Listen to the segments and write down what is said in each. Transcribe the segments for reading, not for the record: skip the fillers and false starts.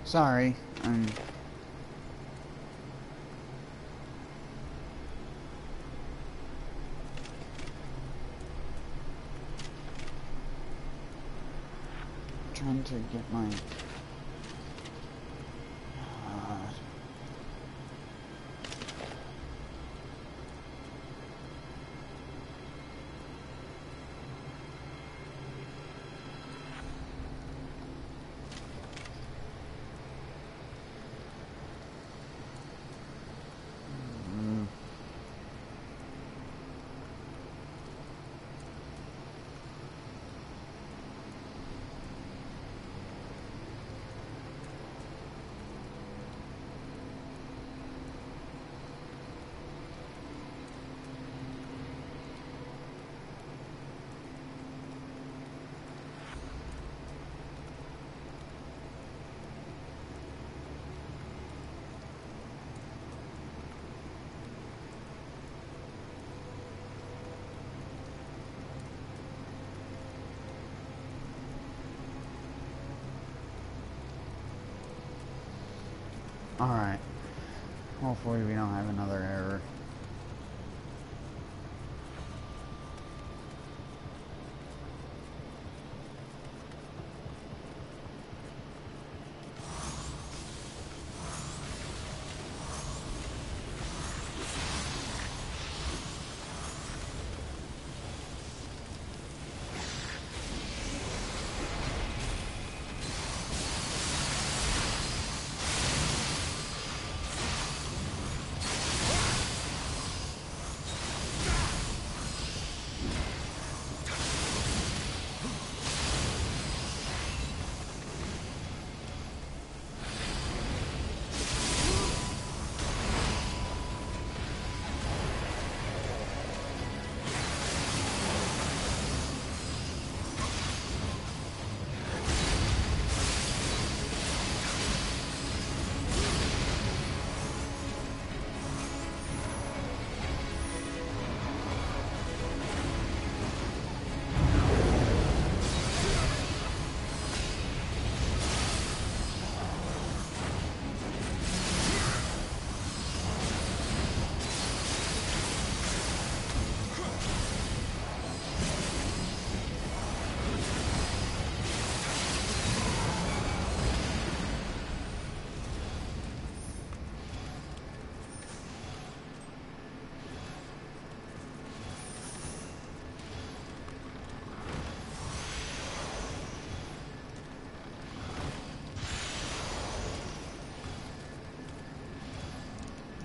Sorry, I'm... trying to get my... Alright. Hopefully we don't have another error.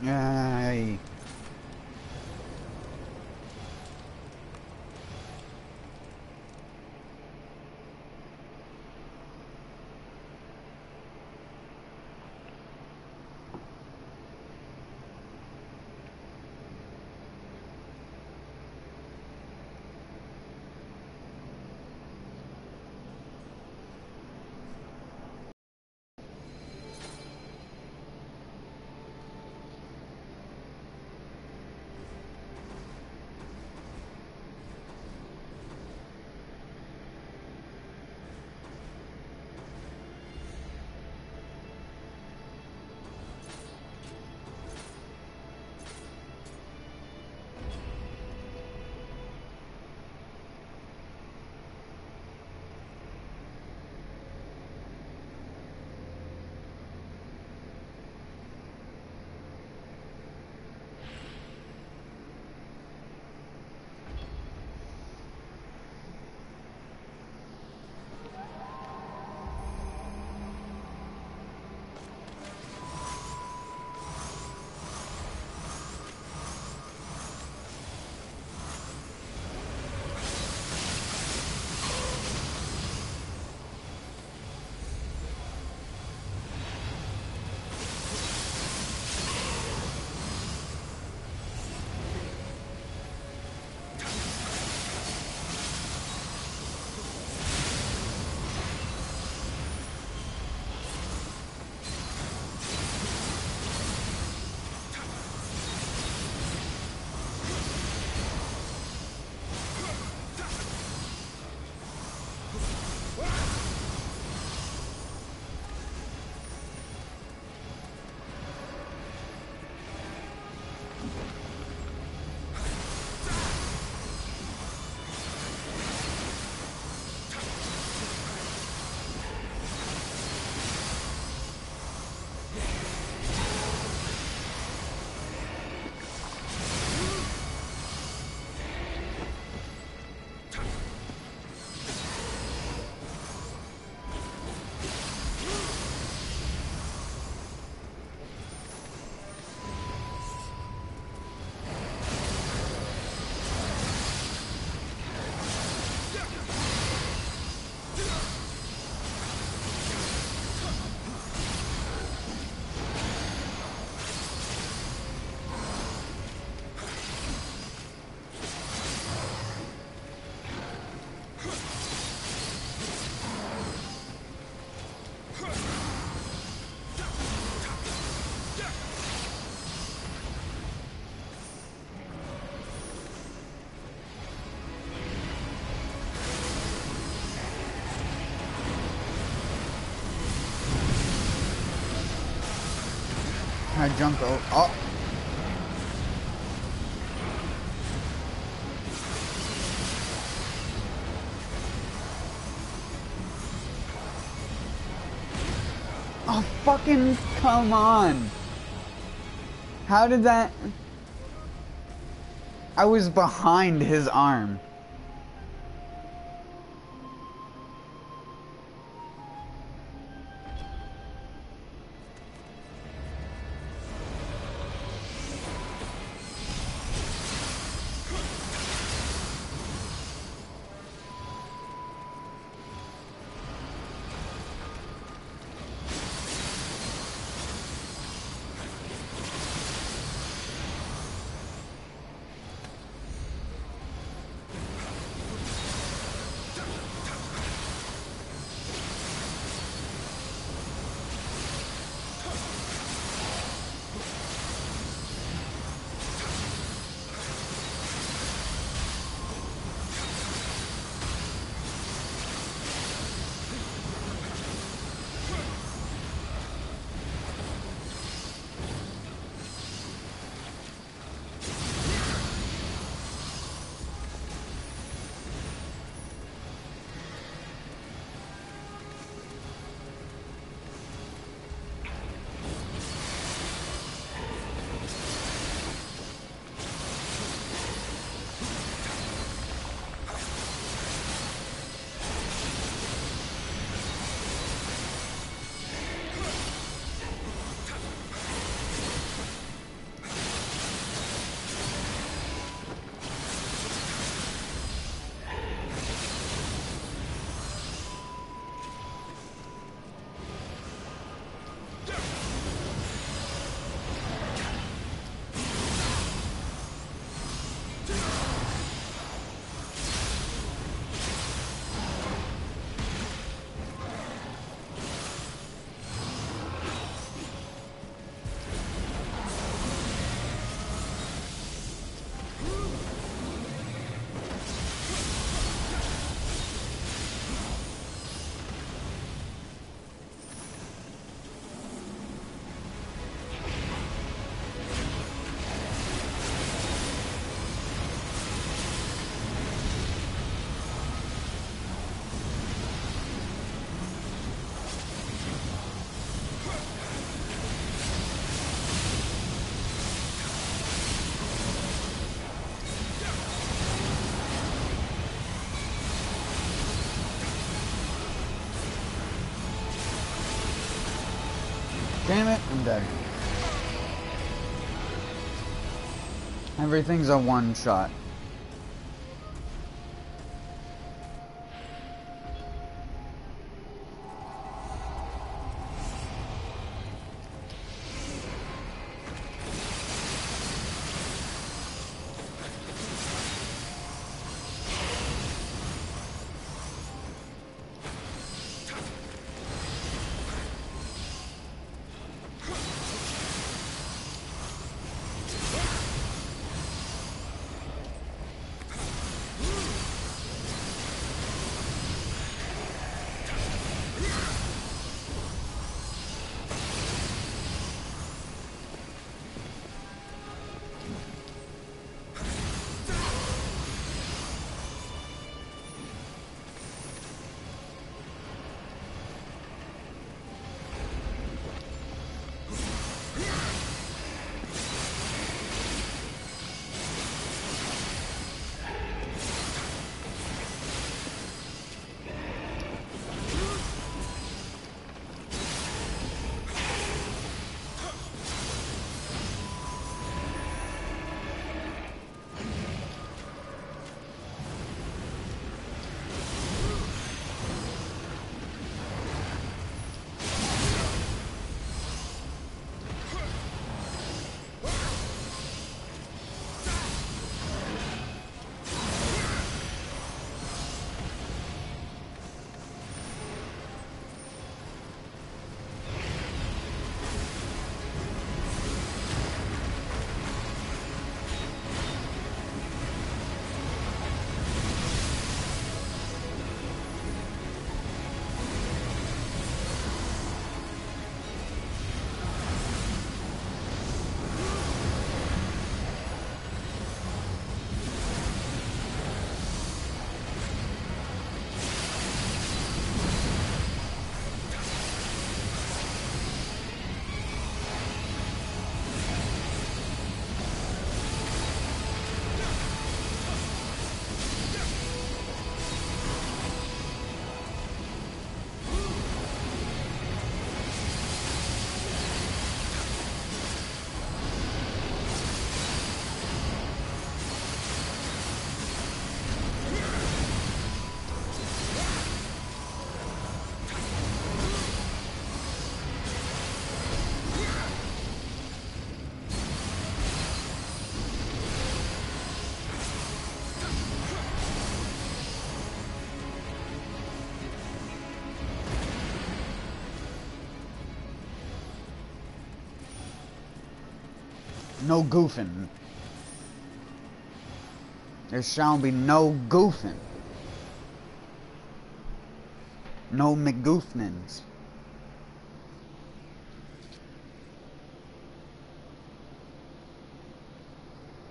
Yay. I jumped over. Oh! Oh, fucking come on! How did that... I was behind his arm. Damn it, I'm dead. Everything's a one shot. No goofing. There shall be no goofing. No McGoofnins.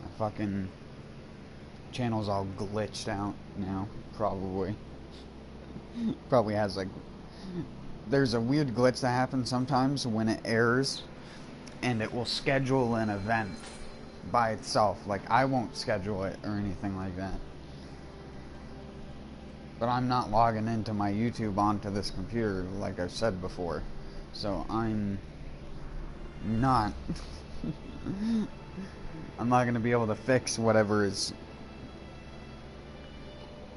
My fucking channel's all glitched out now, probably. Probably has like... There's a weird glitch that happens sometimes when it airs, and it will schedule an event by itself. Like, I won't schedule it or anything like that. But I'm not logging into my YouTube onto this computer, like I've said before. So I'm not... I'm not going to be able to fix whatever is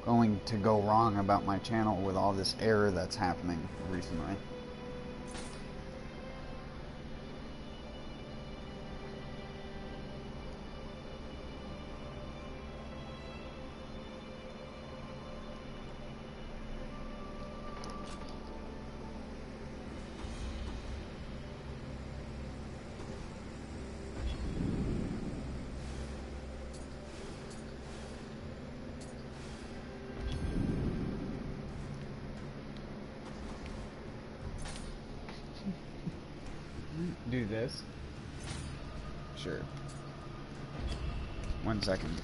going to go wrong about my channel with all this error that's happening recently. Do this? Sure. 1 second.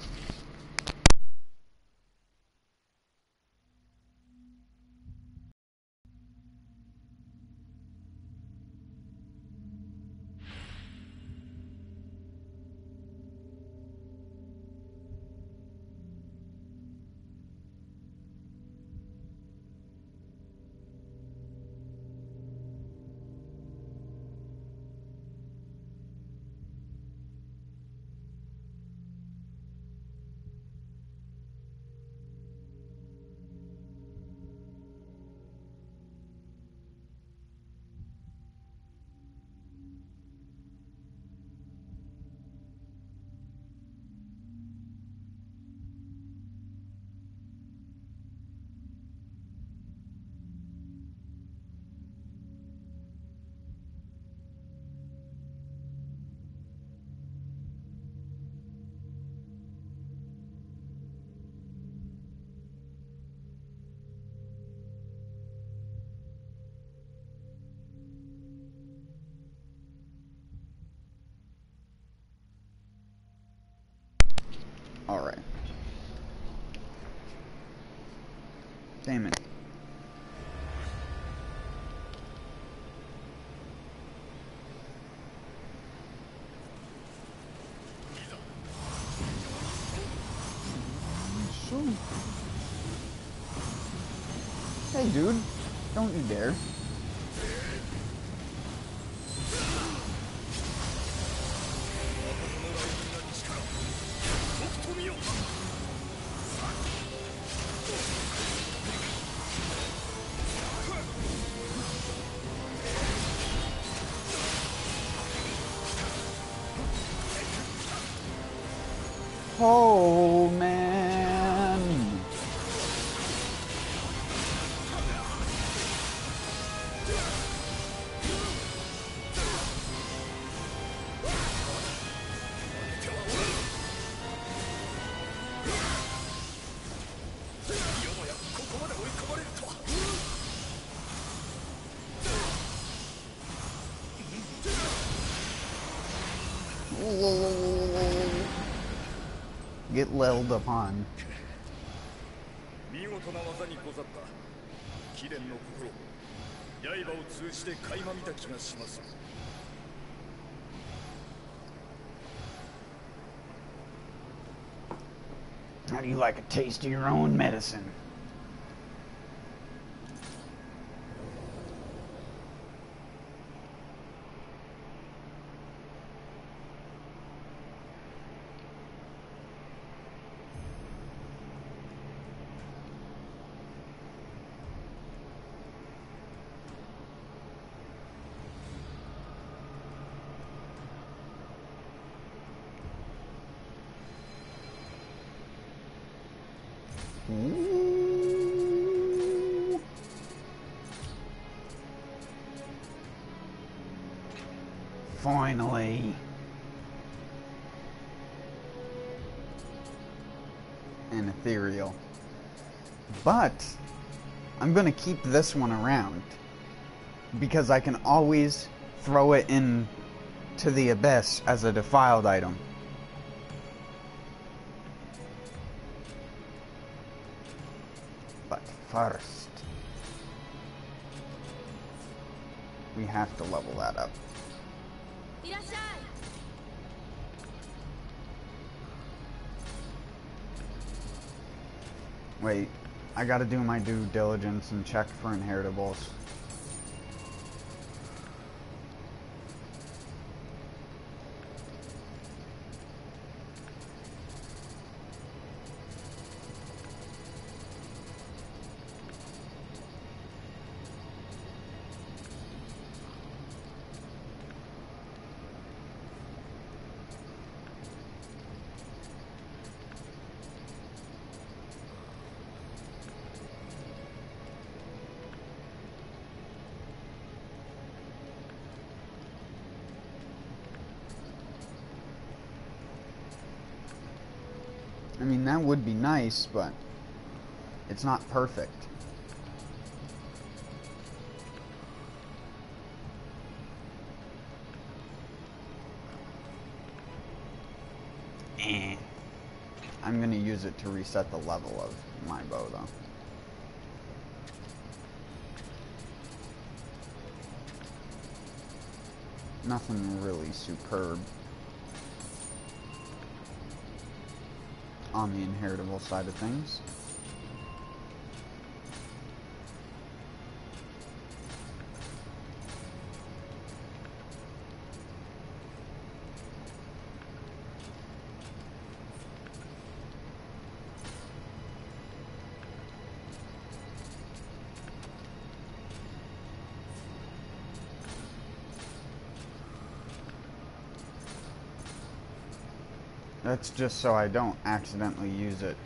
Alright. Damn it. Sure. Hey dude, don't you dare. Oh, man. Get lelled upon. How do you like a taste of your own medicine? Ooh. Finally. and ethereal. But I'm gonna keep this one around because I can always throw it in to the abyss as a defiled item. But first, we have to level that up. Wait, I gotta do my due diligence and check for inheritables. I mean, that would be nice, but it's not perfect. I'm gonna use it to reset the level of my bow, though. Nothing really superb on the inheritable side of things. That's just so I don't accidentally use it.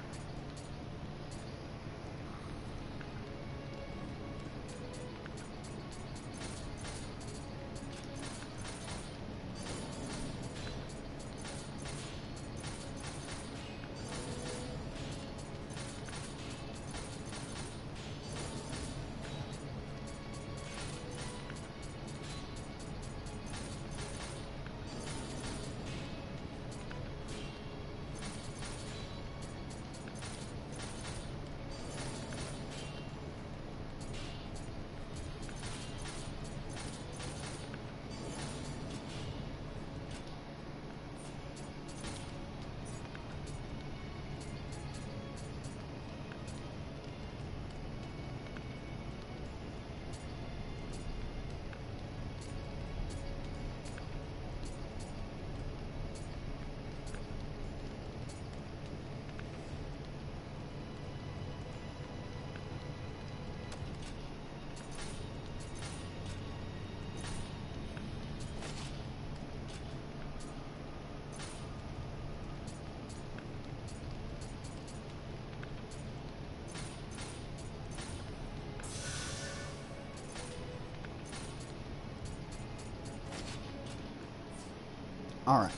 Alright.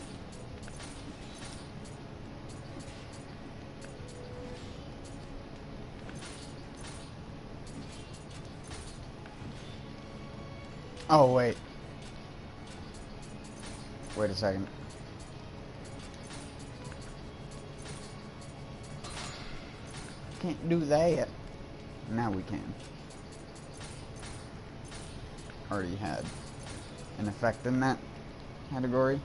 Oh, wait. Wait a second. Can't do that. Now we can. Already had an effect in that category.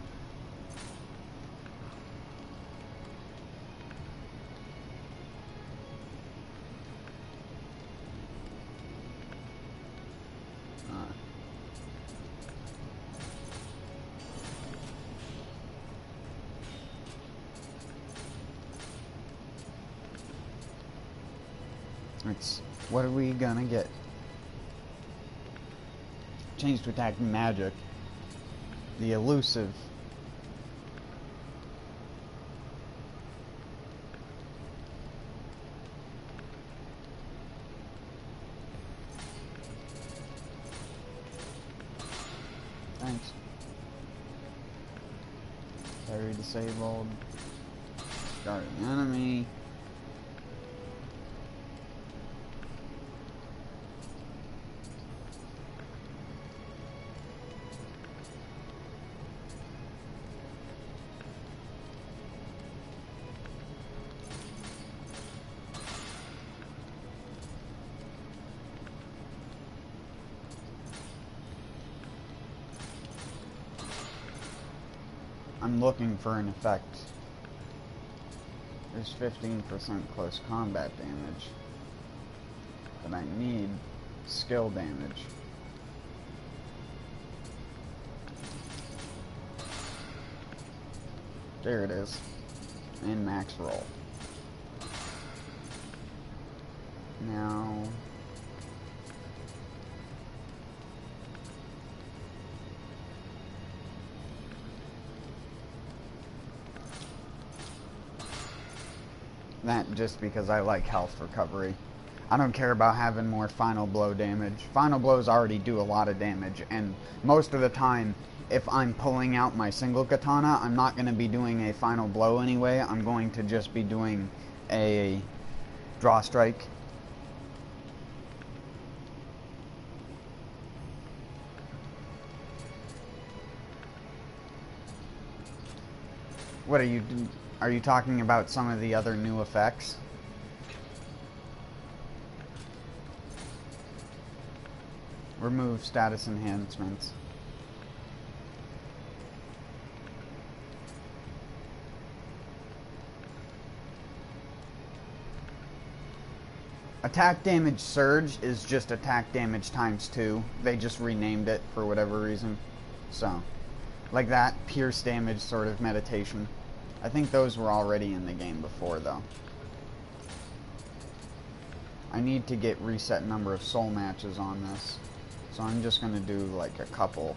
It's, what are we gonna get? Change to attack magic. The elusive. Thanks. Parry disabled. Start an enemy. I'm looking for an effect. There's 15% close combat damage. But I need skill damage. There it is. And max roll. Now... that just because I like health recovery. I don't care about having more final blow damage. Final blows already do a lot of damage, and most of the time, if I'm pulling out my single katana, I'm not going to be doing a final blow anyway. I'm going to just be doing a draw strike. What are you doing? Are you talking about some of the other new effects? Remove status enhancements. Attack damage surge is just attack damage times 2. They just renamed it for whatever reason. So, like that, pierce damage sort of meditation. I think those were already in the game before, though. I need to get reset number of soul matches on this. So I'm just going to do, like, a couple.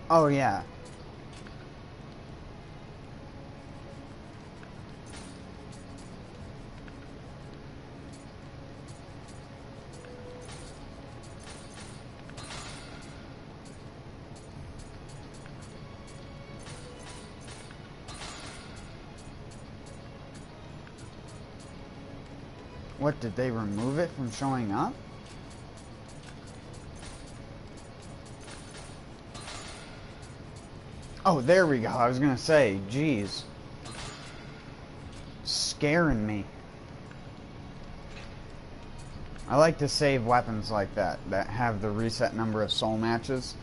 Oh, yeah. What, did they remove it from showing up? Oh, there we go. I was gonna say, geez. Scaring me. I like to save weapons like that have the reset number of soul matches.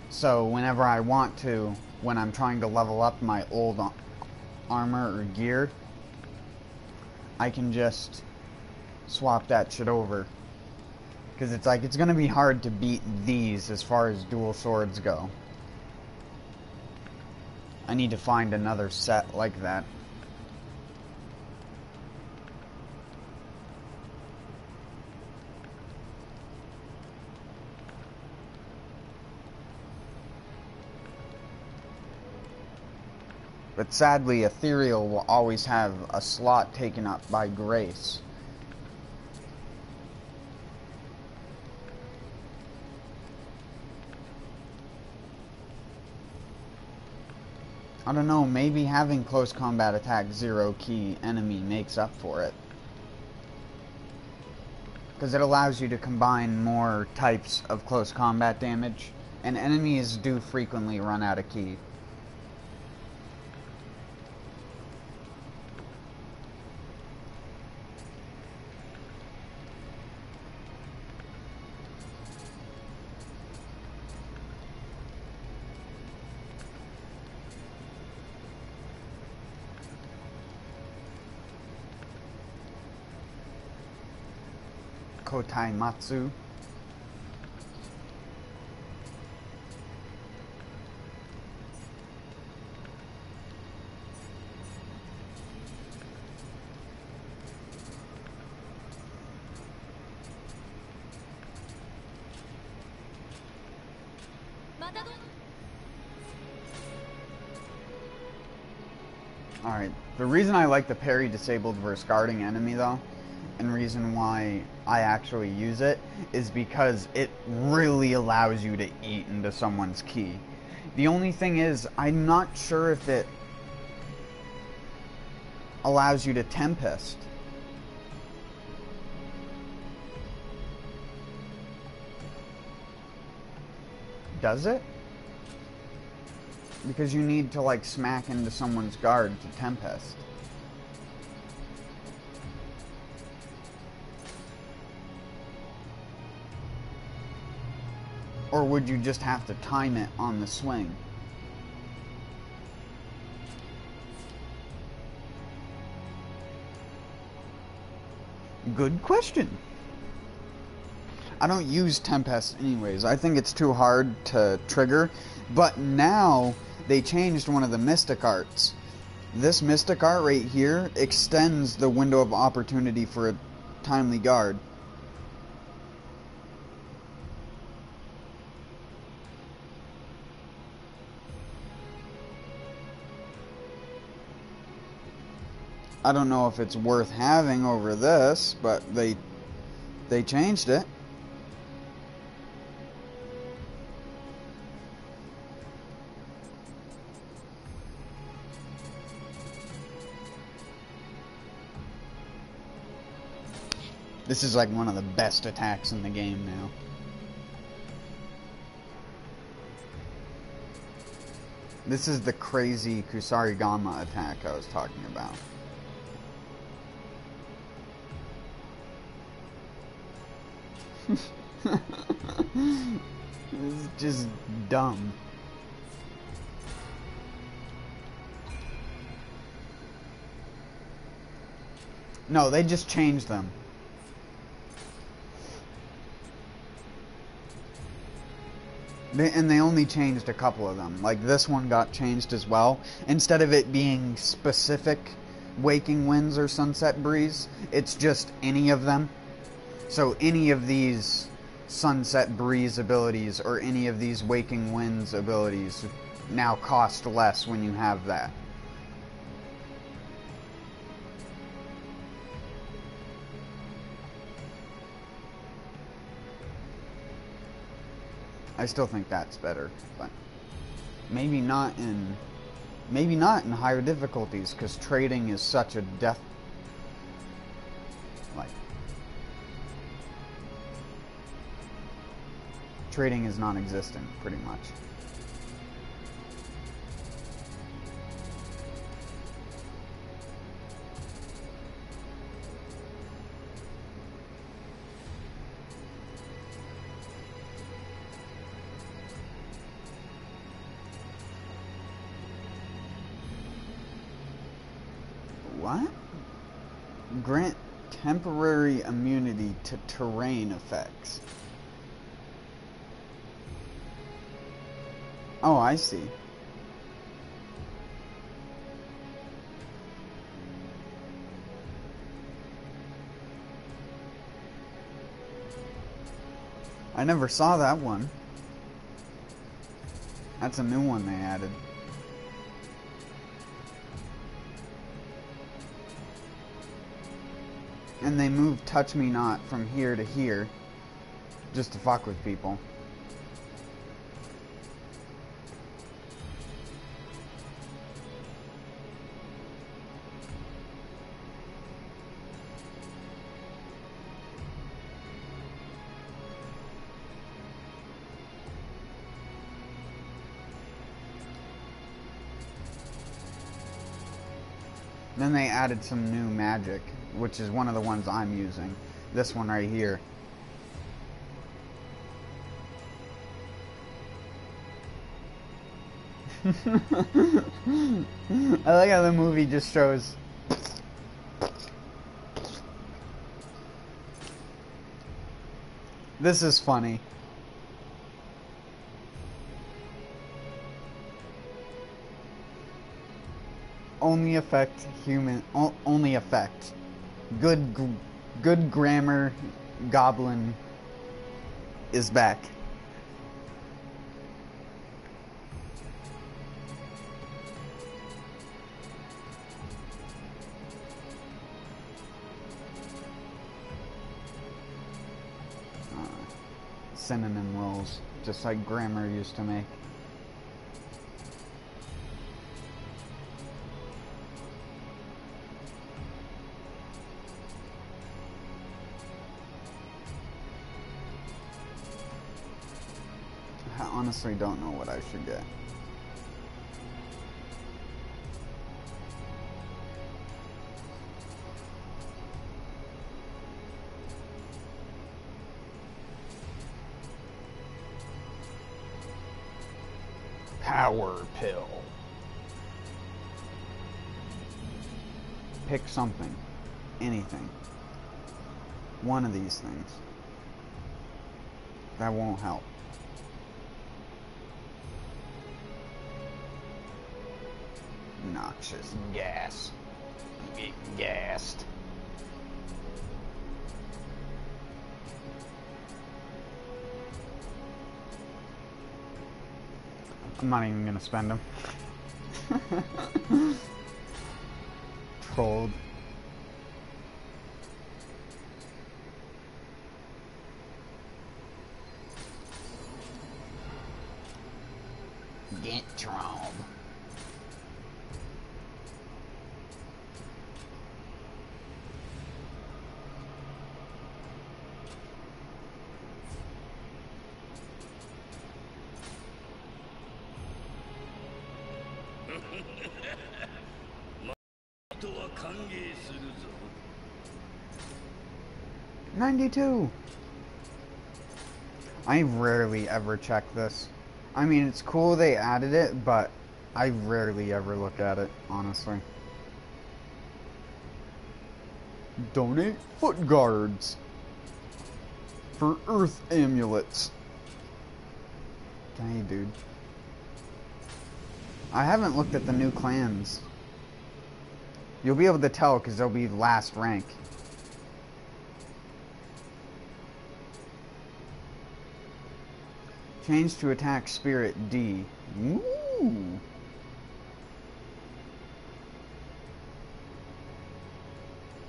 So whenever I want to, when I'm trying to level up my old armor or gear, I can just swap that shit over. Because it's like, it's going to be hard to beat these as far as dual swords go. I need to find another set like that. But sadly, Ethereal will always have a slot taken up by Grace. I don't know, maybe having close combat attack 0 key enemy makes up for it. Because it allows you to combine more types of close combat damage, and enemies do frequently run out of key. Kotai Matsu. Alright, the reason I like the parry disabled versus guarding enemy though, and reason why I actually use it, is because it really allows you to eat into someone's ki. The only thing is, I'm not sure if it allows you to Tempest. Does it? Because you need to, like, smack into someone's guard to Tempest. Or would you just have to time it on the swing? Good question. I don't use Tempest anyways. I think it's too hard to trigger. But now they changed one of the Mystic Arts. This Mystic Art right here extends the window of opportunity for a timely guard. I don't know if it's worth having over this, but they changed it. This is like one of the best attacks in the game now. This is the crazy Kusarigama attack I was talking about. This is just dumb. No, they just changed them. And they only changed a couple of them. Like, this one got changed as well. Instead of it being specific Waking Winds or Sunset Breeze, it's just any of them. So any of these Sunset Breeze abilities or any of these Waking Winds abilities now cost less when you have that. I still think that's better, but maybe not in higher difficulties, because trading is such a trading is non-existent, pretty much. What? Grant temporary immunity to terrain effects. Oh, I see. I never saw that one. That's a new one they added. And they moved Touch Me Not from here to here just to fuck with people. Then they added some new magic, which is one of the ones I'm using. This one right here. I like how the movie just shows. This is funny. Only affect human. Only affect. Good grammar. Goblin is back. Synonym rolls, just like grammar used to make. I honestly don't know what I should get. Power pill. Pick something. Anything. One of these things. That won't help. Noxious gas. Get gassed. I'm not even gonna spend them. Trolled. Get trolled. $92. I rarely ever check this. I mean, it's cool they added it, but I rarely ever look at it, honestly. Donate foot guards for Earth amulets. Hey, dude. I haven't looked at the new clans. You'll be able to tell because they'll be last rank. Change to attack spirit D. Ooh.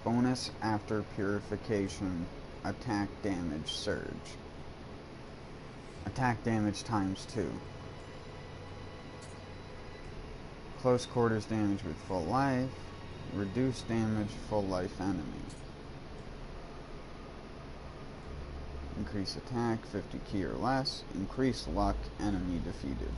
Bonus after purification. Attack damage surge. Attack damage times 2. Close quarters damage with full life. Reduce damage full life enemy. Increase attack, 50 key or less. Increase luck, enemy defeated.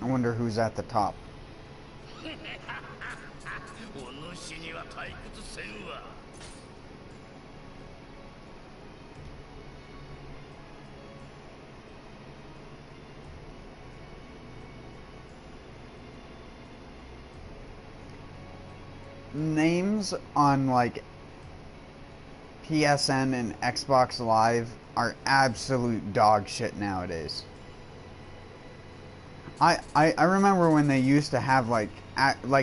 I wonder who's at the top. Names on like PSN and Xbox Live are absolute dog shit nowadays. I remember when they used to have like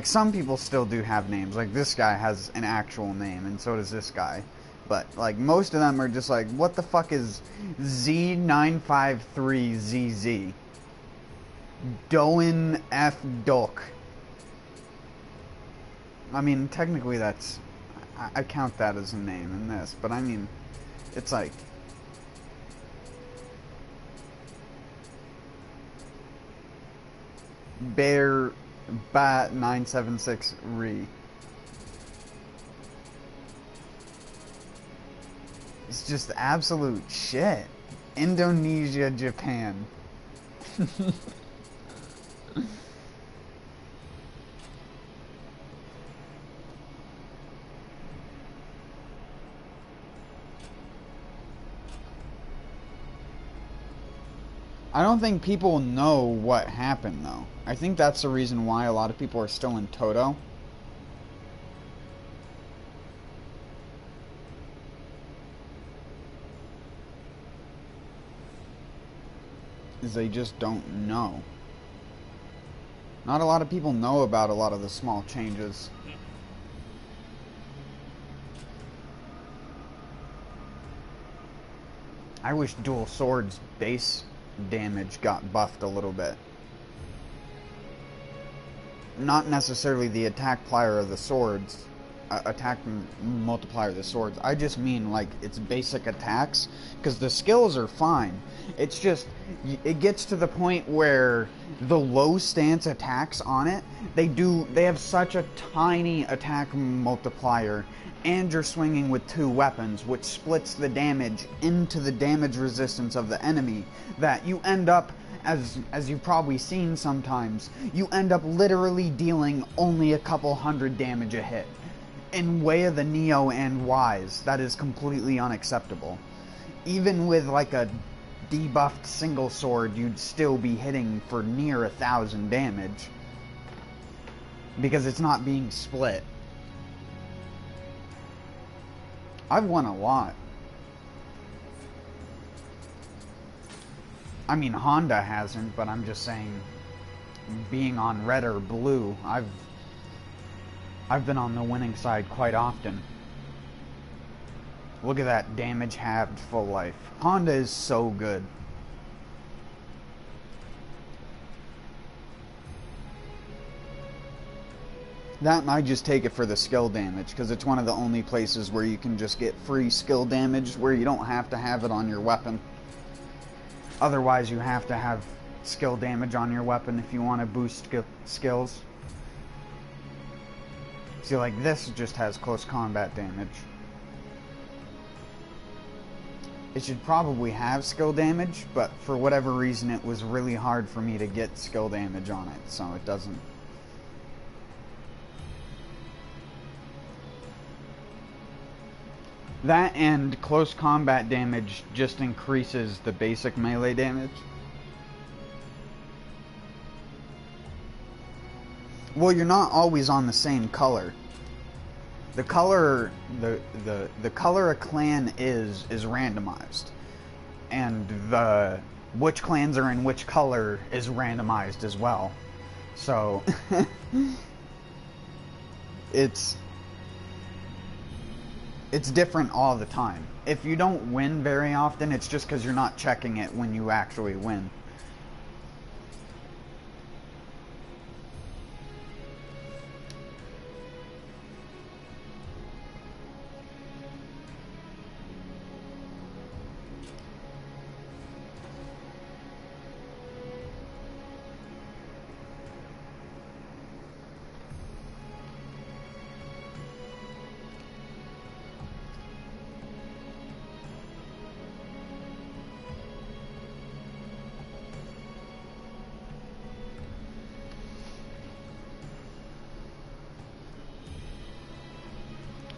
some people still do have names. Like this guy has an actual name and so does this guy. But like most of them are just like, what the fuck is Z953ZZ? Doen F Dok. I mean, technically that's, I count that as a name in this, but I mean, it's like, Bear Bat 976 Re. It's just absolute shit. Indonesia, Japan. I don't think people know what happened, though. I think that's the reason why a lot of people are still in Toto. Is they just don't know. Not a lot of people know about a lot of the small changes. I wish Dual Swords base damage got buffed a little bit. Not necessarily the attack plier of the swords, attack multiplier of the swords. I just mean like its basic attacks, because the skills are fine. It's just it gets to the point where the low stance attacks on it, they have such a tiny attack multiplier, and you're swinging with two weapons, which splits the damage into the damage resistance of the enemy, that you end up, as you've probably seen sometimes, you end up literally dealing only a couple hundred damage a hit. In way of the Nioh and Ys, that is completely unacceptable. Even with like a debuffed single sword, you'd still be hitting for near 1,000 damage, because it's not being split. I've won a lot. I mean, Honda hasn't, but I'm just saying, being on red or blue, I've been on the winning side quite often. Look at that damage halved full life. Honda is so good. That, and I just take it for the skill damage, because it's one of the only places where you can just get free skill damage where you don't have to have it on your weapon. Otherwise, you have to have skill damage on your weapon if you want to boost skills. See, like this just has close combat damage. It should probably have skill damage, but for whatever reason it was really hard for me to get skill damage on it, so it doesn't. That and close combat damage just increases the basic melee damage. Well, you're not always on the same color. The color, the color a clan is randomized, and the which clans are in which color is randomized as well. So it's different all the time. If you don't win very often, it's just because you're not checking it when you actually win.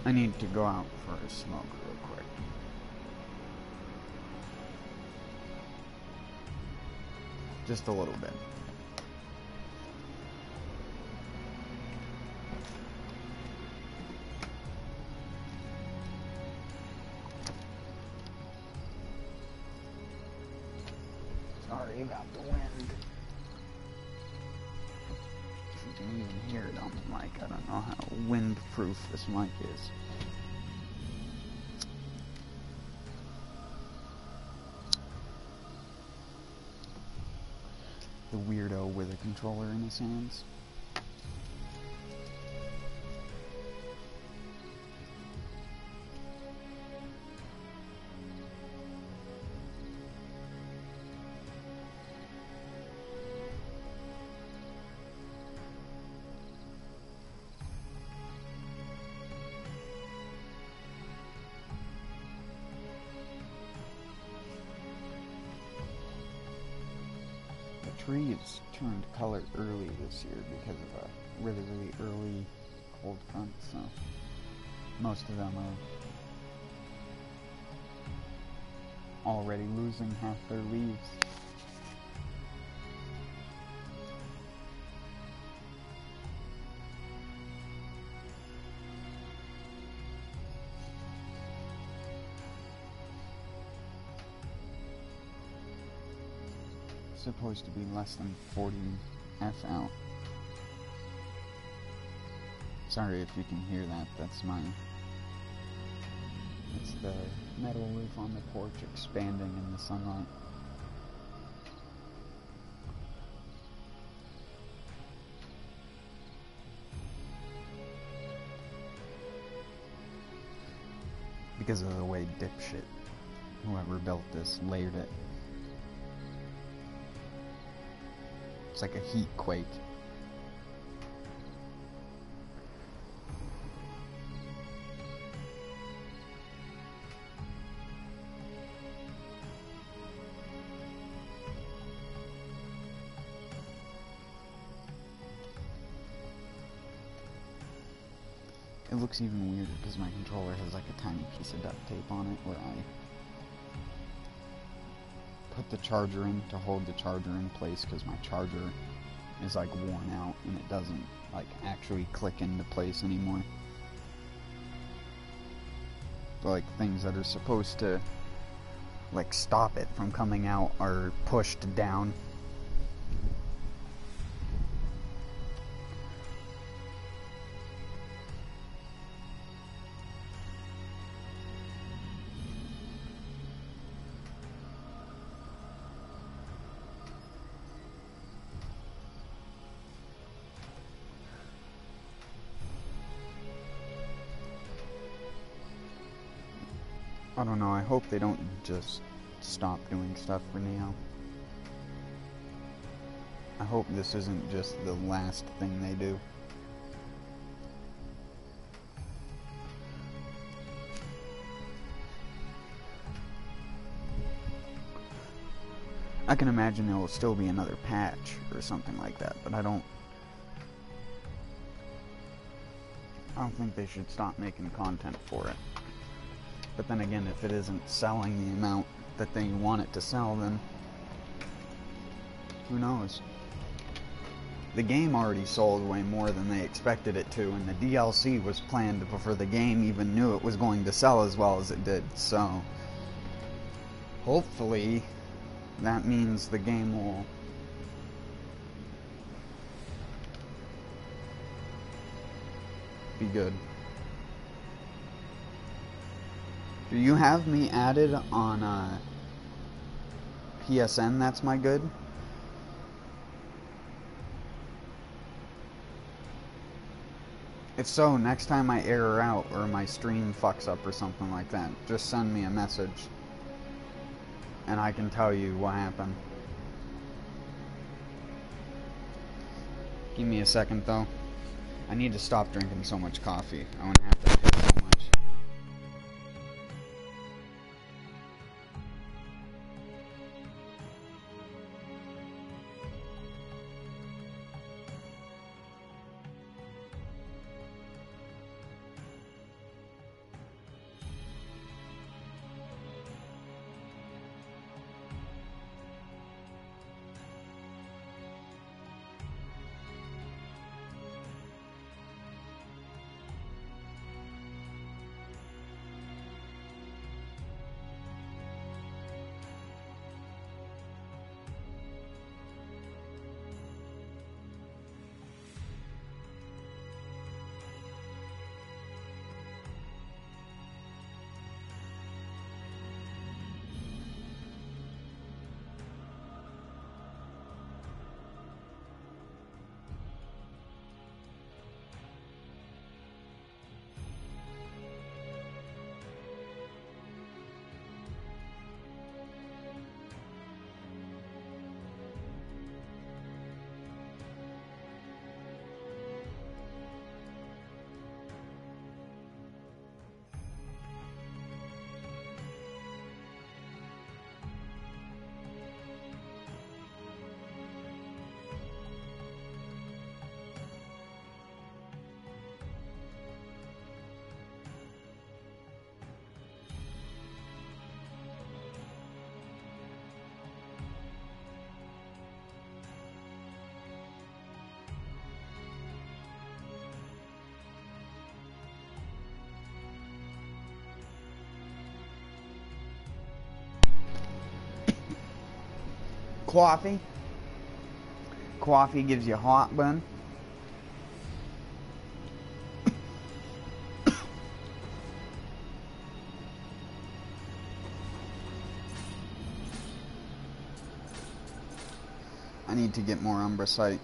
I need to go out for a smoke real quick. Just a little bit. Sorry about the wind. You can even hear it on the mic. I don't know how windproof this mic is. The weirdo with a controller in his hands. Trees turned color early this year because of a really, really early cold front, so most of them are already losing half their leaves. Supposed to be less than 40 FL. Sorry if you can hear that, it's the metal roof on the porch expanding in the sunlight. because of the way dipshit whoever built this layered it. It's like a heat quake. It looks even weirder because my controller has like a tiny piece of duct tape on it where I put the charger in to hold the charger in place because my charger is like worn out and it doesn't like actually click into place anymore. So, like things that are supposed to like stop it from coming out are pushed down. I don't know, I hope they don't just stop doing stuff for Nioh. I hope this isn't just the last thing they do. I can imagine there will still be another patch or something like that, but I don't think they should stop making content for it. But then again, if it isn't selling the amount that they want it to sell, then who knows? The game already sold way more than they expected it to, and the DLC was planned before the game even knew it was going to sell as well as it did, so hopefully that means the game will be good. Do you have me added on PSN? That's my good. If so, next time I error out or my stream fucks up or something like that, just send me a message and I can tell you what happened. Give me a second though. I need to stop drinking so much coffee. I'm gonna have to piss so much. Coffee. Coffee gives you heartburn. I need to get more umbracite.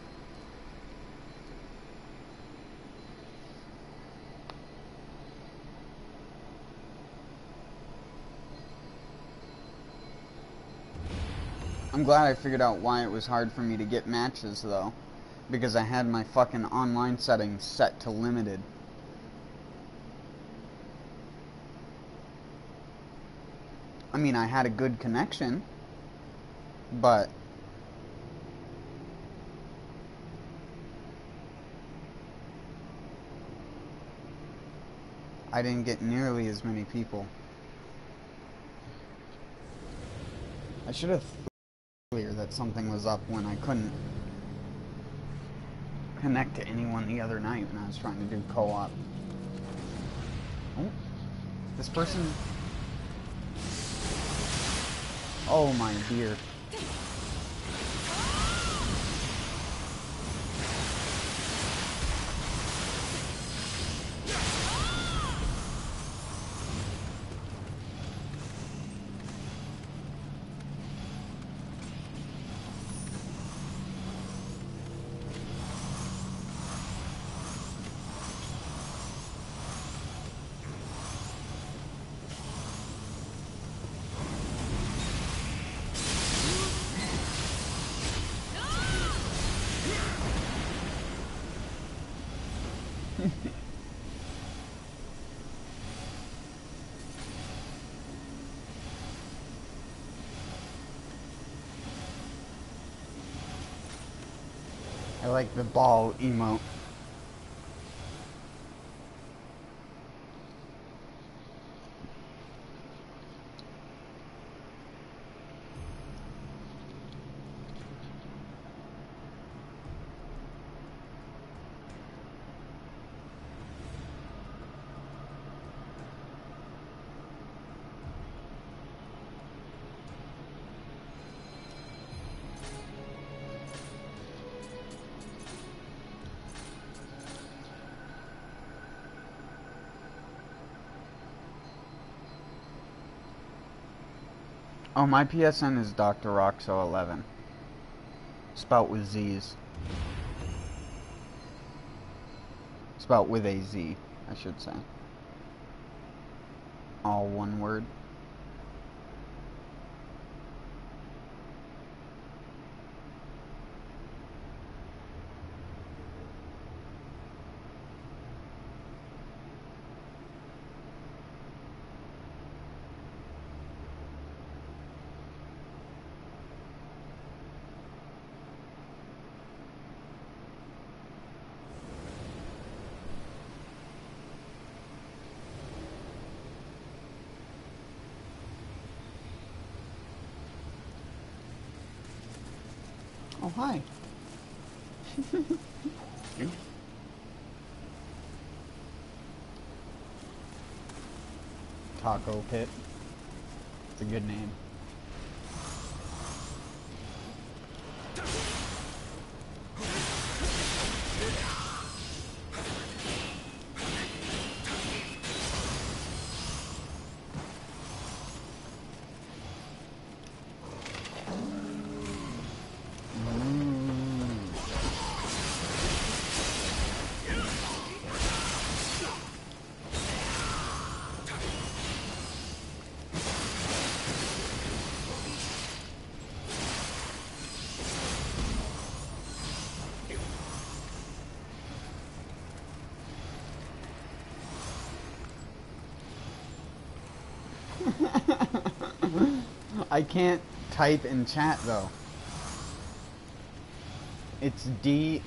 I'm glad I figured out why it was hard for me to get matches, though. Because I had my fucking online settings set to limited. I mean, I had a good connection, but I didn't get nearly as many people. I should have thought earlier that something was up when I couldn't connect to anyone the other night when I was trying to do co-op. Oh, this person... Oh my dear. I like the ball emote. Oh, my PSN is Dr. Roxo11. Spelt with Z's. Spelt with a Z, I should say. All one word. Oh, hi. Taco Pit. It's a good name. I can't type in chat though. It's DRROCK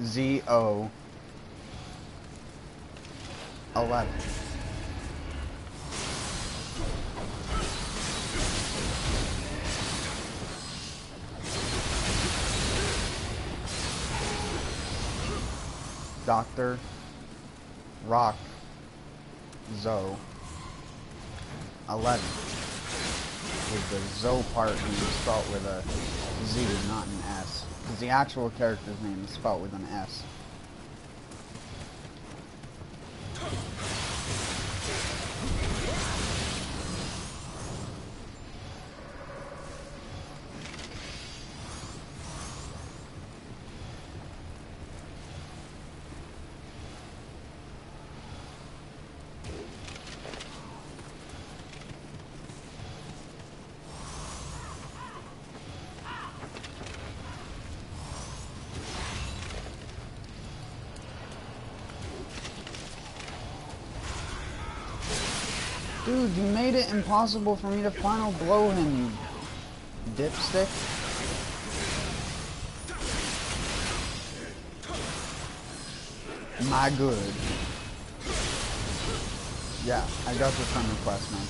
ZO 11. Dr. Rock Zo 11 with the Zo part being spelt with a Z, not an S, because the actual character's name is spelt with an S. Dude, you made it impossible for me to final blow him, you dipstick. My good. Yeah, I got your friend request, man.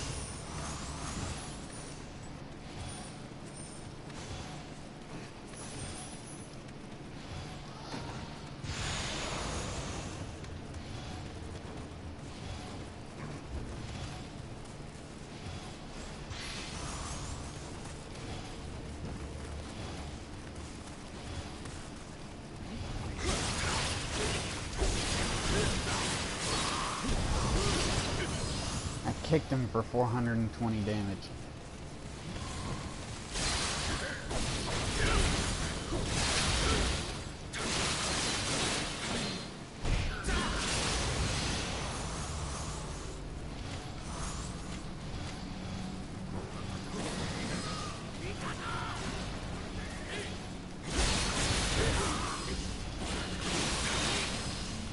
Kicked him for 420 damage.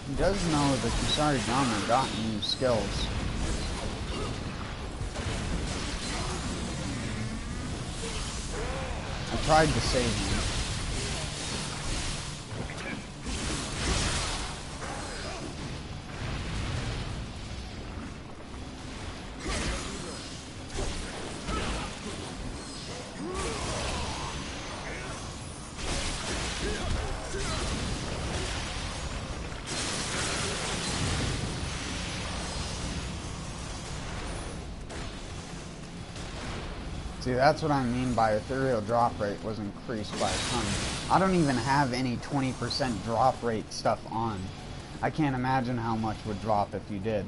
He does know that Kusarigama got new skills. Tried to save him. See, that's what I mean by ethereal drop rate was increased by a ton. I don't even have any 20% drop rate stuff on. I can't imagine how much would drop if you did.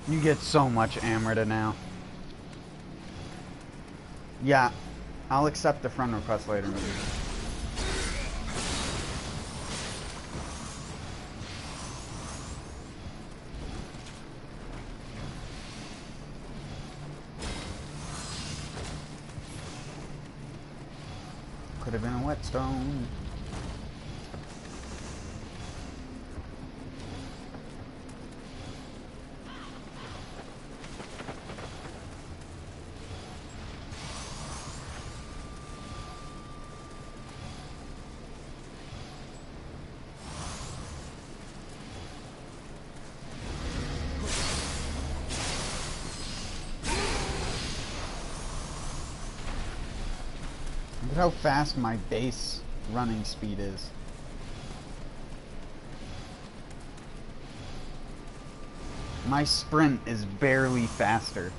You get so much Amrita now. Yeah, I'll accept the friend request later. Could have been a whetstone. Look at how fast my base running speed is. My sprint is barely faster.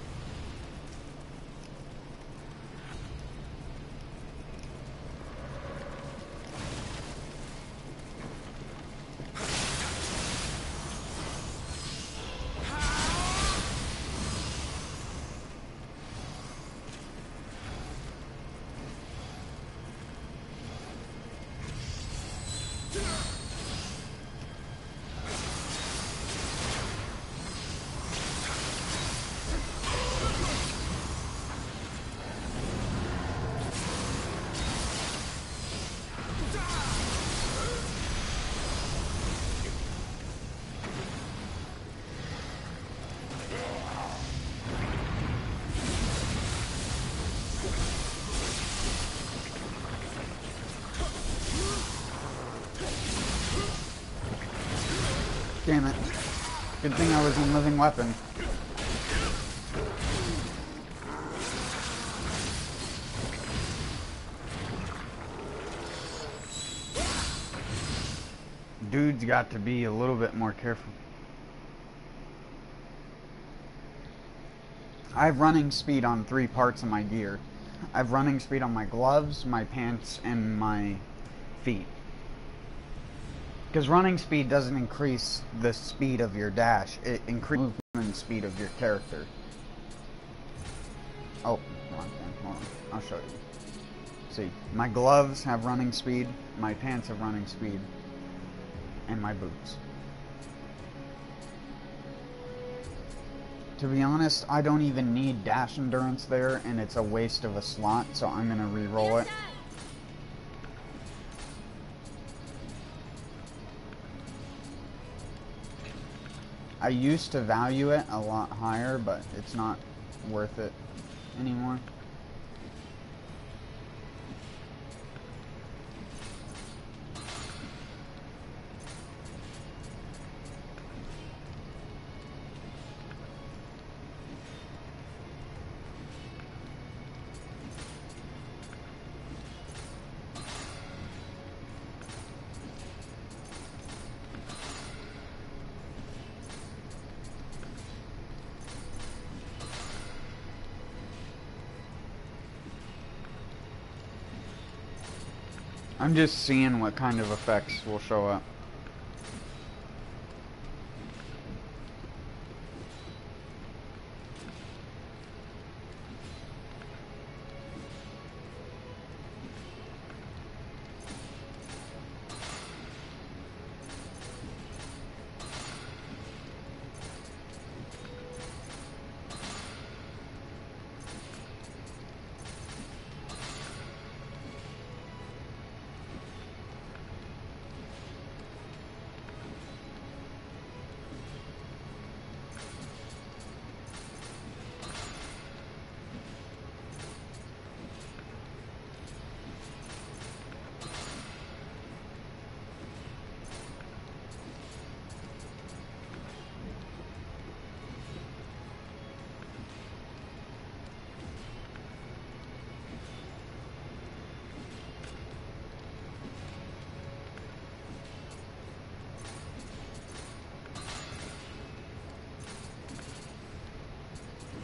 Damn it. Good thing I was in living weapon. dude's got to be a little bit more careful. I have running speed on 3 parts of my gear. I have running speed on my gloves, my pants, and my feet. Because running speed doesn't increase the speed of your dash, it increases the movement speed of your character. Oh, wrong thing. Hold on. I'll show you. See, my gloves have running speed, my pants have running speed, and my boots. To be honest, I don't even need dash endurance there, and it's a waste of a slot, so I'm gonna re-roll it. I used to value it a lot higher, but it's not worth it anymore. I'm just seeing what kind of effects will show up.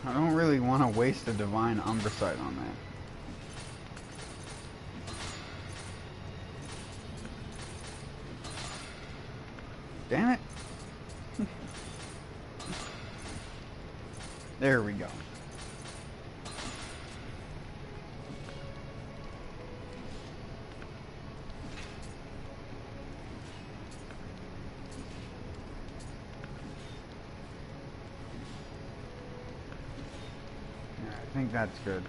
I don't really want to waste a Divine Umbracite on that. Damn it. There we go. I think that's good.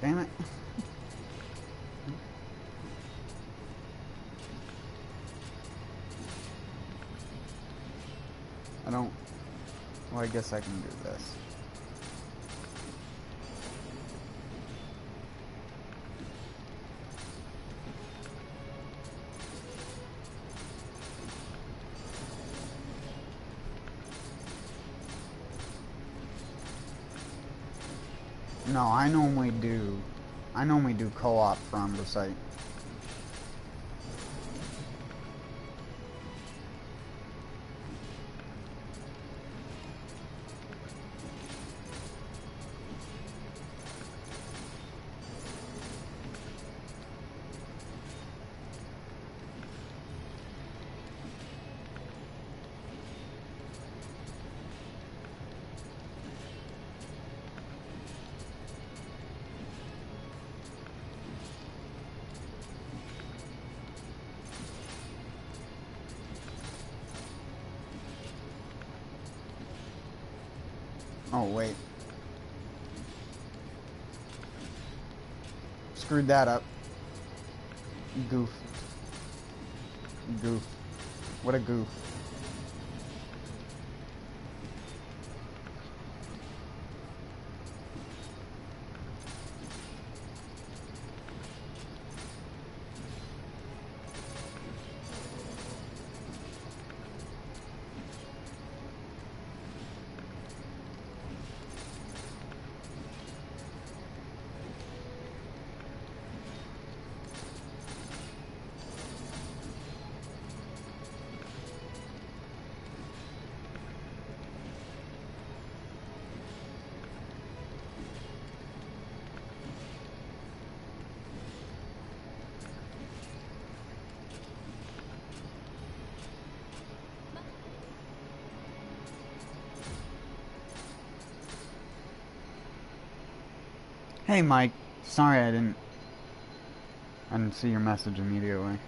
Damn it. I don't... Well, I guess I can do this. No, I normally do co-op for Umbracite. Oh, wait. Screwed that up. Goof. Goof. What a goof. Hey Mike, sorry I didn't see your message immediately.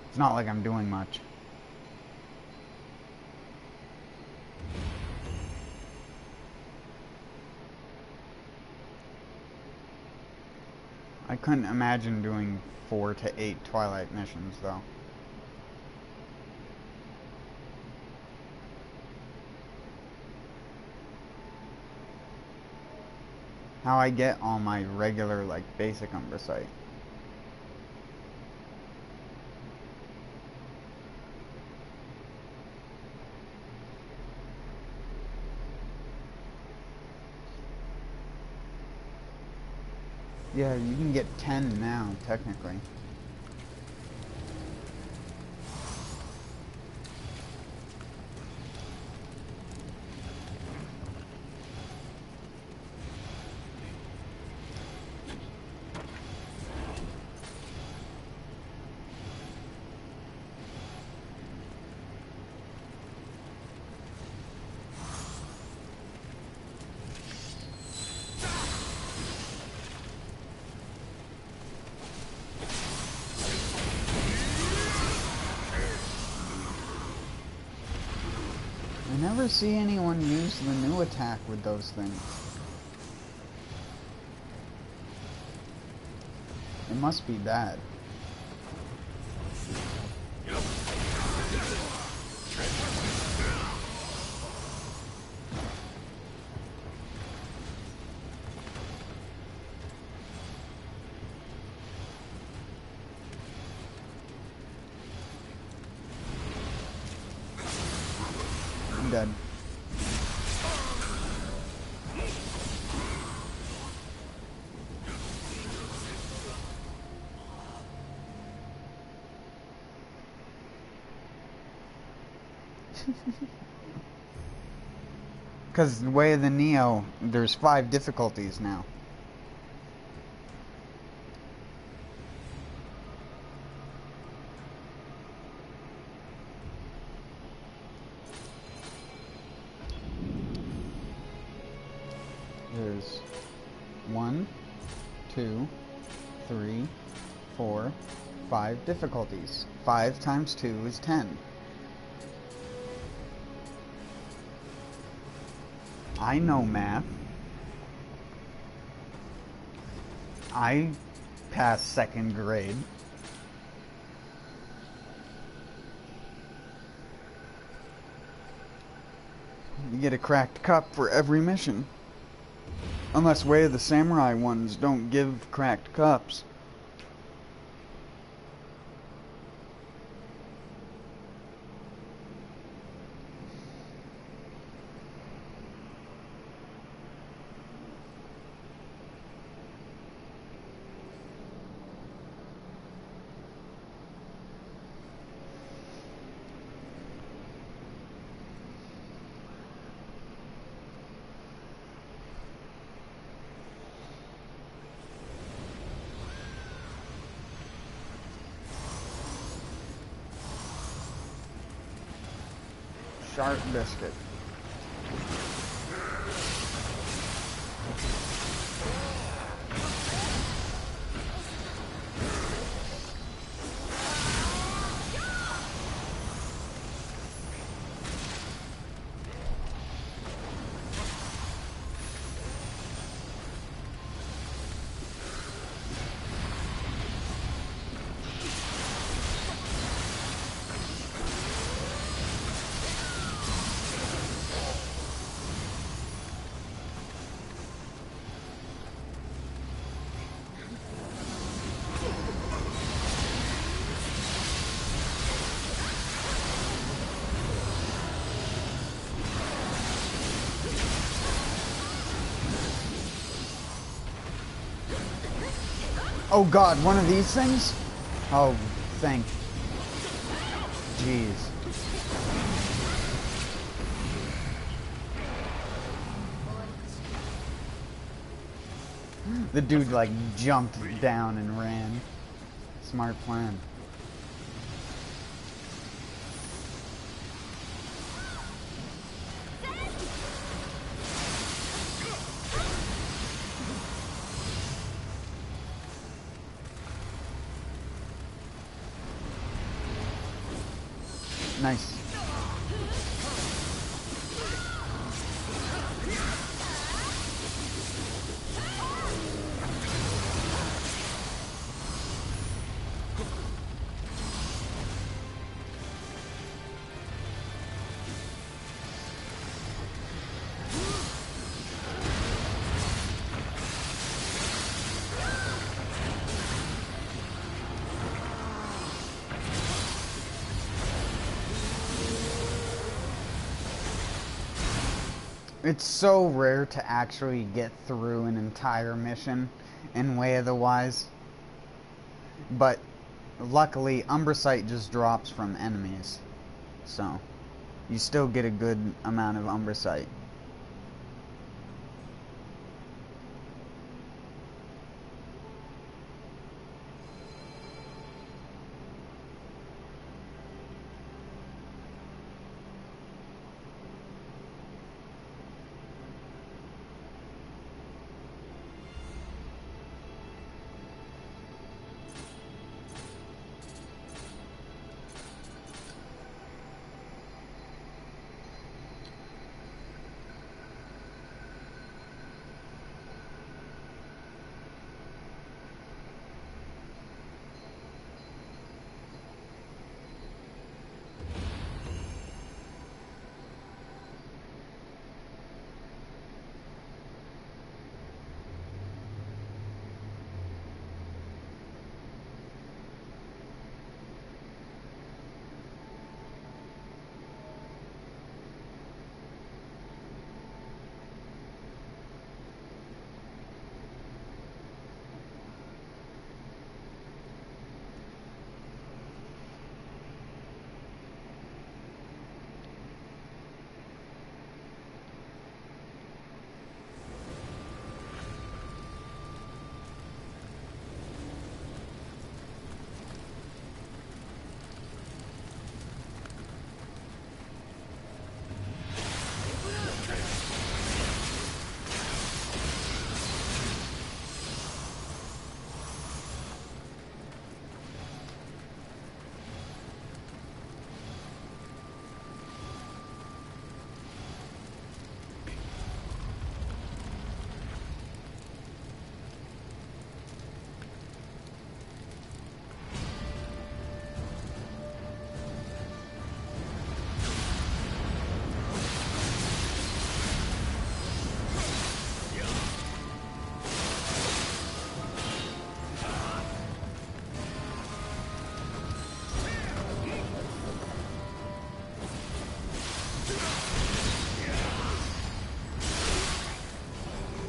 It's not like I'm doing much. I couldn't imagine doing 4 to 8 Twilight missions though. How I get all my regular, like, basic umbricite. Yeah, you can get 10 now, technically. I never see anyone use the new attack with those things. It must be bad. I'm dead. Because the way of the Nioh, there's 5 difficulties now. There's 1, 2, 3, 4, 5 difficulties. 5 times 2 is 10. I know math. I passed 2nd grade. You get a cracked cup for every mission. Unless Way of the Samurai ones don't give cracked cups. Sharp biscuit. Oh god, one of these things? Oh, thank... Jeez. The dude, like, jumped down and ran. Smart plan. Nice. It's so rare to actually get through an entire mission in Way of the Wise. But luckily, Umbracite just drops from enemies. So, you still get a good amount of Umbracite.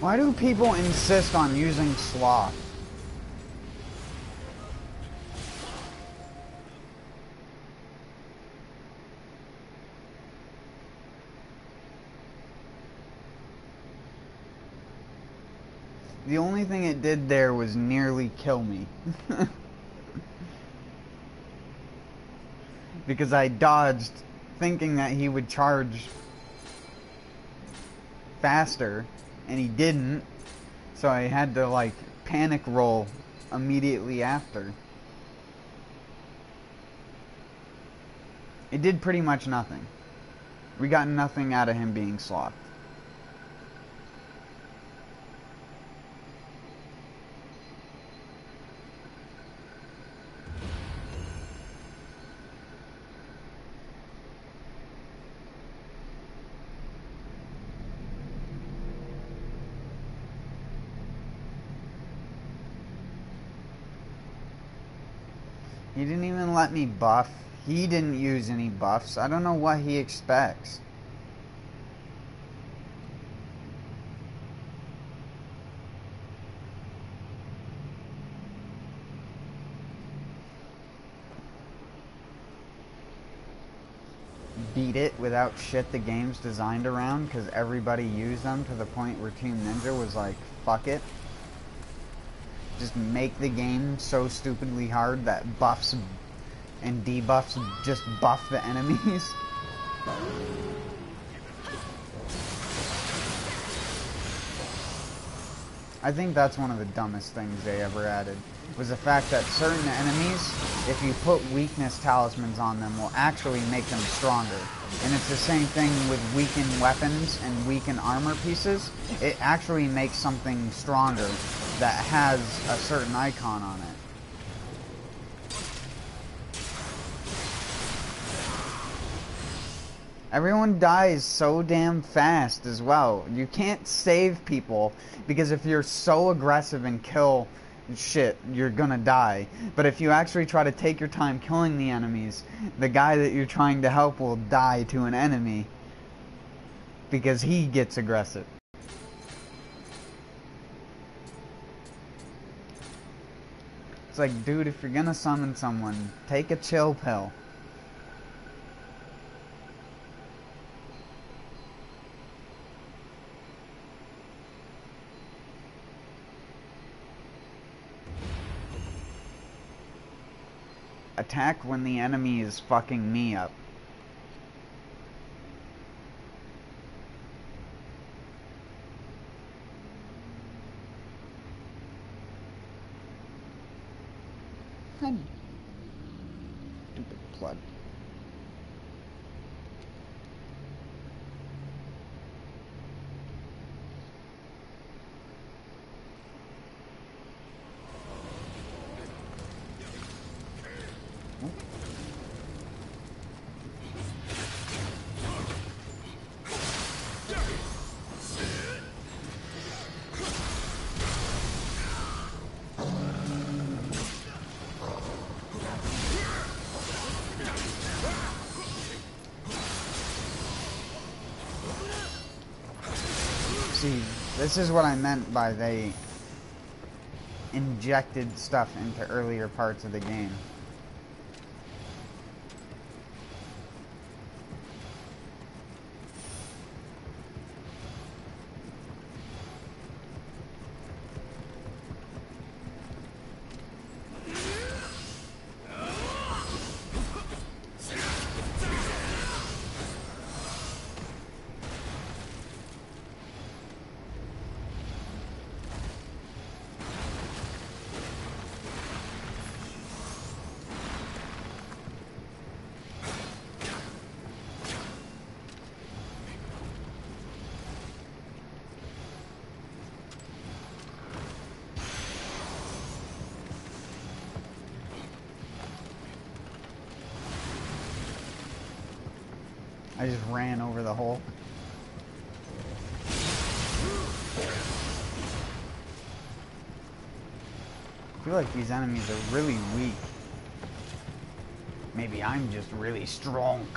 Why do people insist on using Sloth? The only thing it did there was nearly kill me. Because I dodged thinking that he would charge faster, and he didn't, so I had to like panic roll immediately after. It did pretty much nothing. We got nothing out of him being slothed. He didn't even let me buff. He didn't use any buffs. I don't know what he expects. beat it without shit the game's designed around, because everybody used them to the point where Team Ninja was like, fuck it. Just make the game so stupidly hard that buffs and debuffs just buff the enemies. I think that's one of the dumbest things they ever added, was the fact that certain enemies, if you put weakness talismans on them, will actually make them stronger. And it's the same thing with weakened weapons and weakened armor pieces. It actually makes something stronger that has a certain icon on it. Everyone dies so damn fast as well. You can't save people, because if you're so aggressive and kill shit, you're gonna die. But if you actually try to take your time killing the enemies, the guy that you're trying to help will die to an enemy because he gets aggressive. It's like, dude, if you're gonna summon someone, take a chill pill. Attack when the enemy is fucking me up. Honey. Stupid plug. See, this is what I meant by they injected stuff into earlier parts of the game. I just ran over the hole. I feel like these enemies are really weak. Maybe I'm just really strong.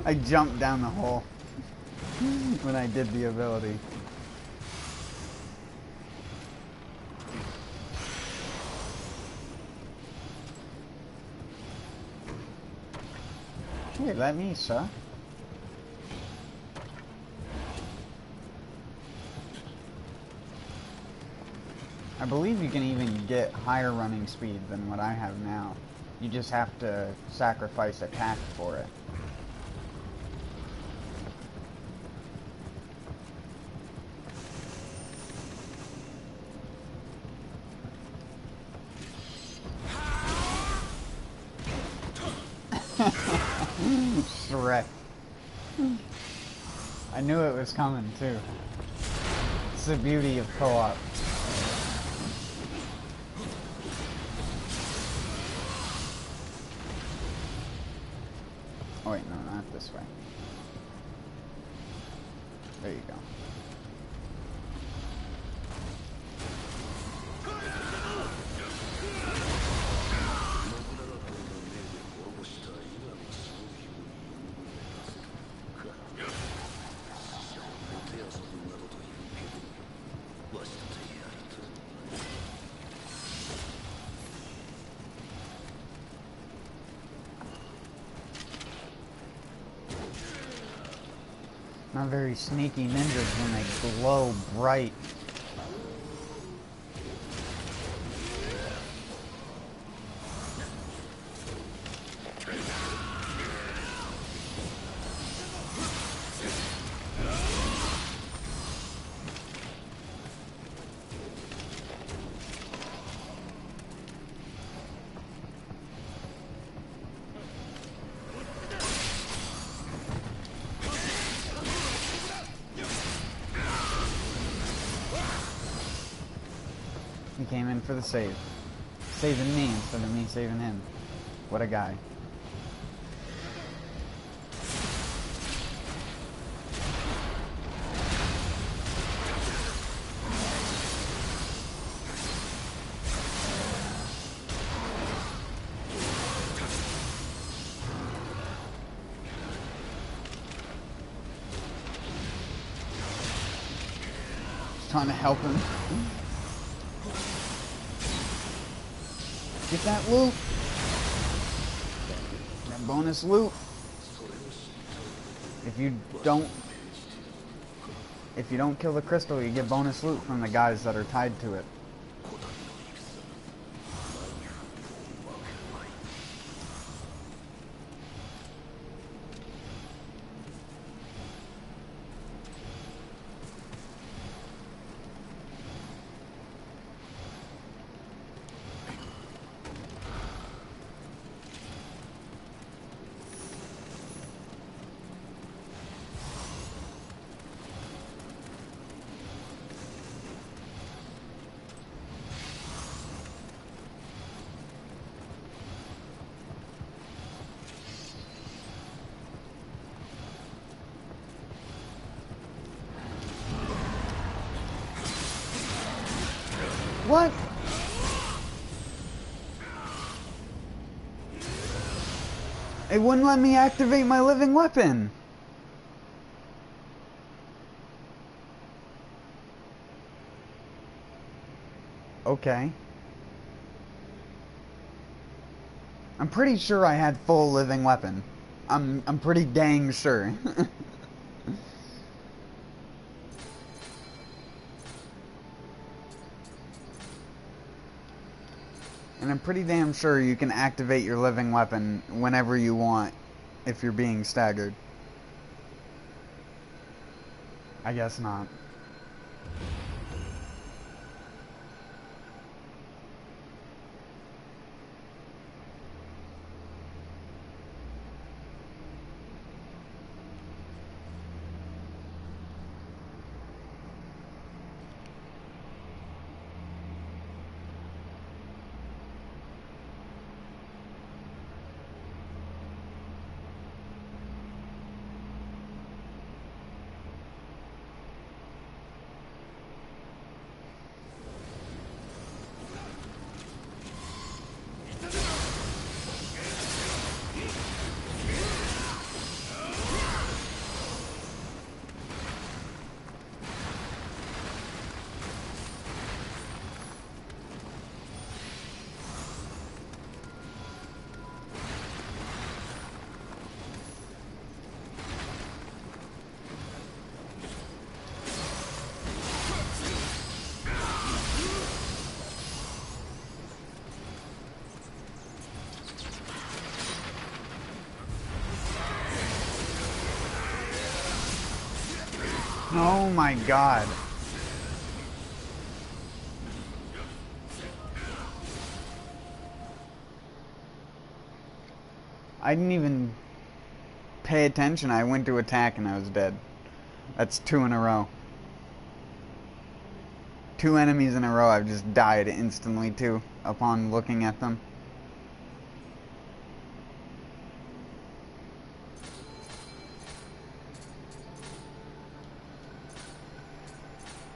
I jumped down the hole when I did the ability. Here, let me, sir. I believe you can even get higher running speed than what I have now. You just have to sacrifice attack for it. Shrek. I knew it was coming too. It's the beauty of co-op. Oh wait, no, not this way. There you go. Not very sneaky ninjas when they glow bright. He came in for the save. Saving me instead of me saving him. What a guy. Just trying to help him. Get that loot. That bonus loot. If you don't kill the crystal, you get bonus loot from the guys that are tied to it. What? It wouldn't let me activate my living weapon. Okay. I'm pretty sure I had full living weapon. I'm pretty dang sure. And I'm pretty damn sure you can activate your living weapon whenever you want if you're being staggered. I guess not. Oh my god. I didn't even pay attention. I went to attack and I was dead. That's 2 in a row. 2 enemies in a row I've just died instantly to upon looking at them.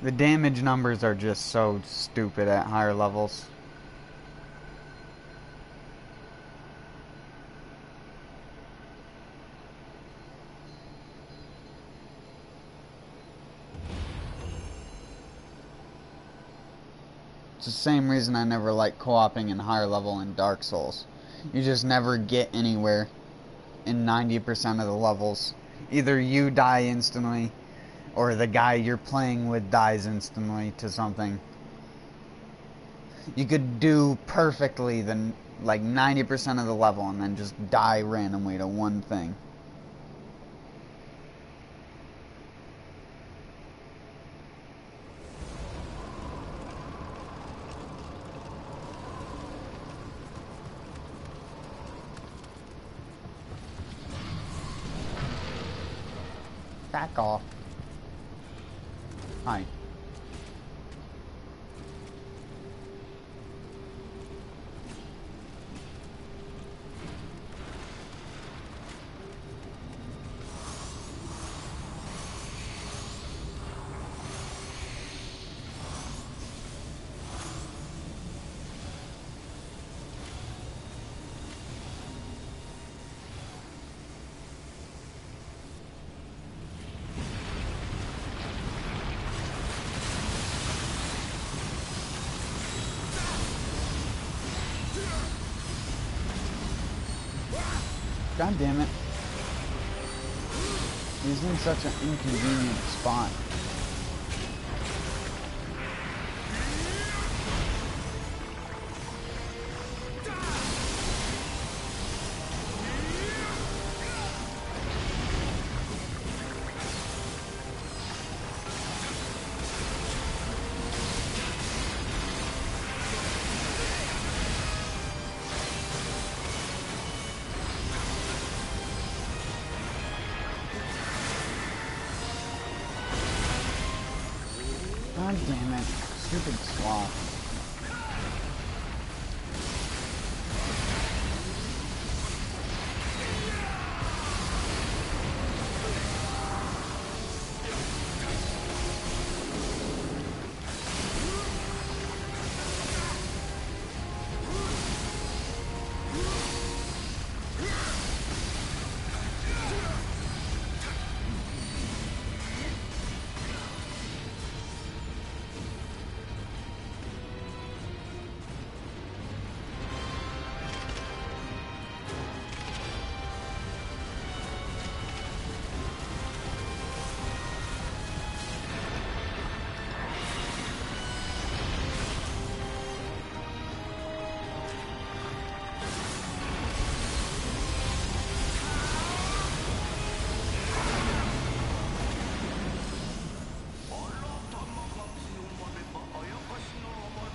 The damage numbers are just so stupid at higher levels. It's the same reason I never like co-oping in higher level in Dark Souls. You just never get anywhere in 90% of the levels. Either you die instantly, or the guy you're playing with dies instantly to something. You could do perfectly like 90% of the level and then just die randomly to one thing. Back off. Hi. God damn it. He's in such an inconvenient spot. God damn it. Stupid sloth.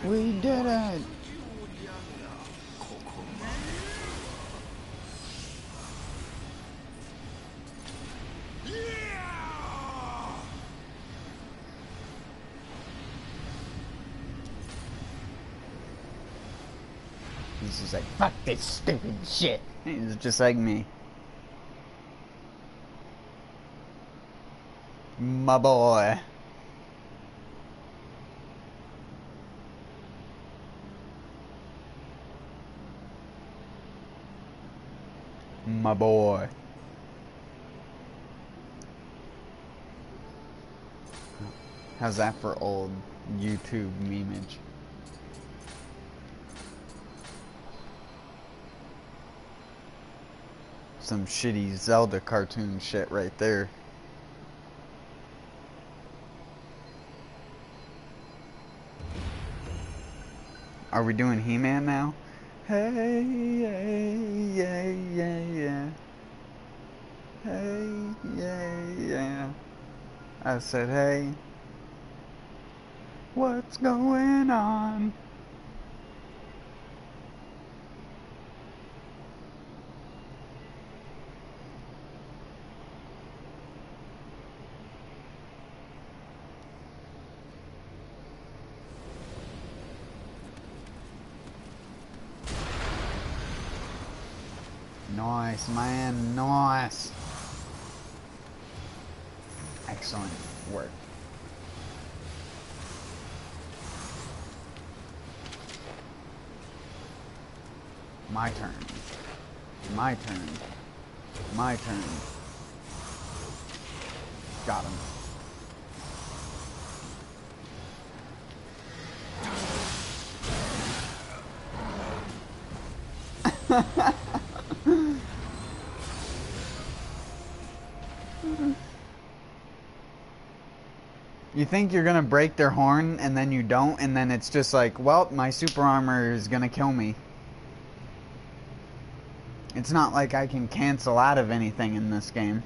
We did it! He's just like, fuck this stupid shit. He's just like me. My boy. My boy. How's that for old YouTube memeage? Some shitty Zelda cartoon shit right there. Are we doing He-Man now? Hey, yeah, yeah, yeah, yeah. Hey, yeah, yeah. I said, hey, what's going on? Nice, man, nice. Excellent work. My turn. My turn. My turn. Got him. You think you're gonna break their horn, and then you don't, and then it's just like, well, my super armor is gonna kill me. It's not like I can cancel out of anything in this game.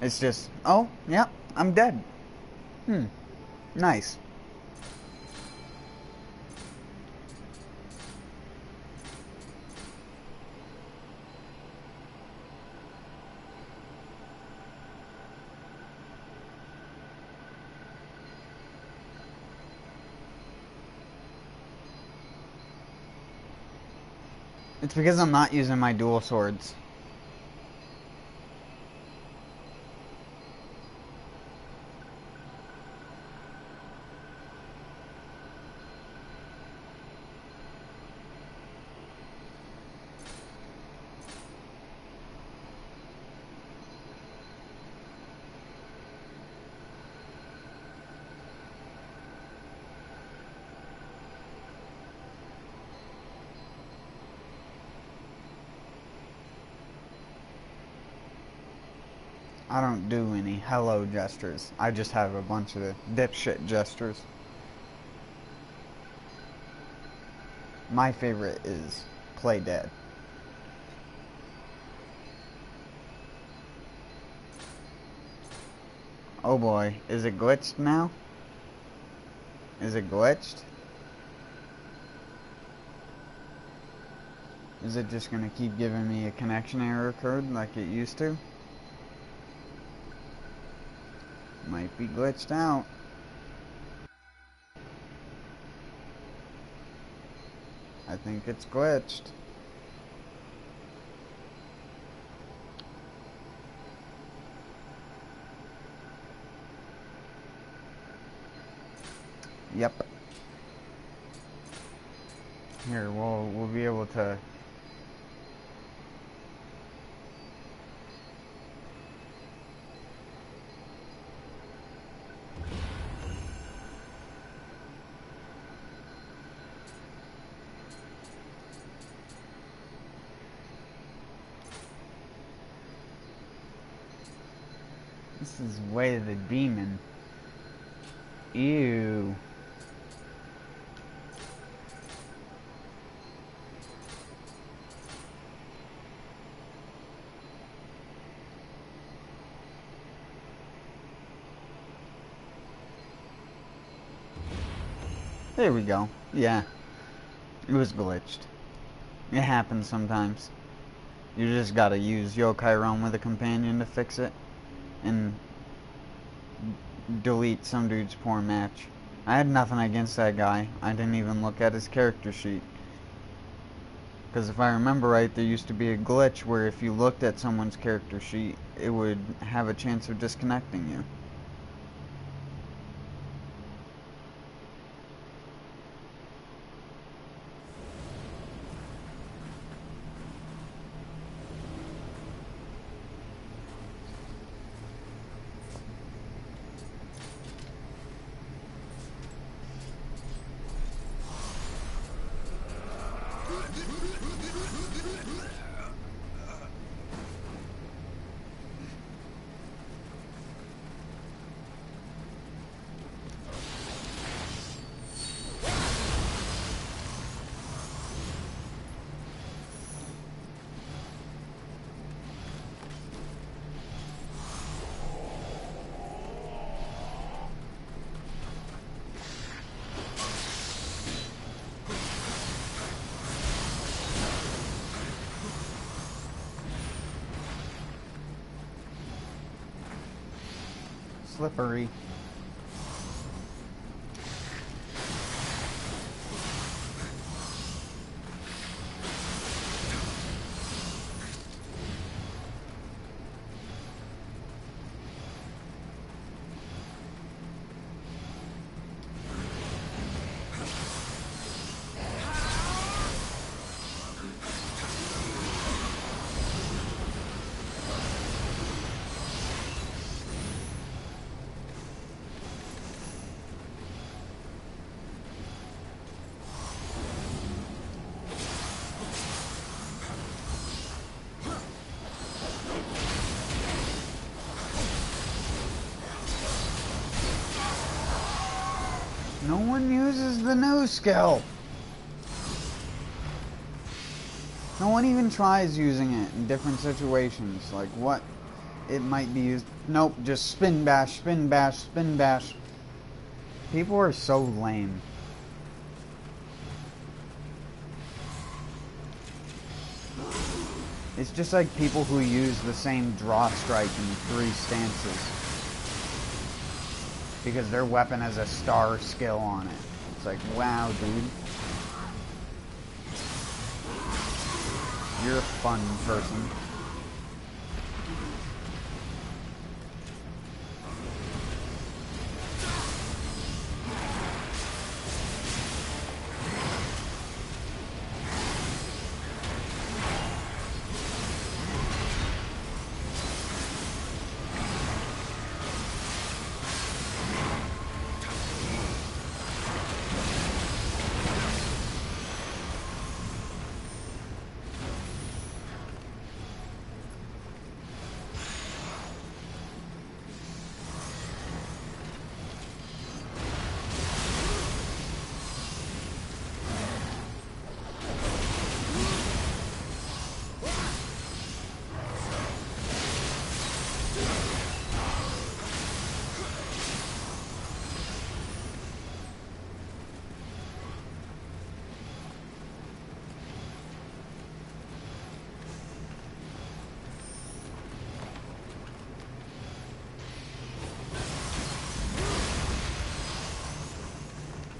It's just, oh, yep, I'm dead. Nice. It's because I'm not using my dual swords. I don't do any hello gestures. I just have a bunch of dipshit gestures. My favorite is play dead. Oh boy, is it glitched now? Is it glitched? Is it just gonna keep giving me a connection error code like it used to? Might be glitched out. I think it's glitched. Yep. Here, we'll be able to. This is Way of the Demon. Ew. There we go. Yeah. It was glitched. It happens sometimes. You just gotta use Yokai Realm with a companion to fix it. And delete some dude's poor match. I had nothing against that guy. I didn't even look at his character sheet. Because if I remember right, there used to be a glitch where if you looked at someone's character sheet, it would have a chance of disconnecting you. Slippery. No one uses the no skill. No one even tries using it in different situations. Like what it might be used. Nope, just spin bash, spin bash, spin bash. People are so lame. It's just like people who use the same draw strike in 3 stances. Because their weapon has a star skill on it. It's like, wow, dude. You're a fun person.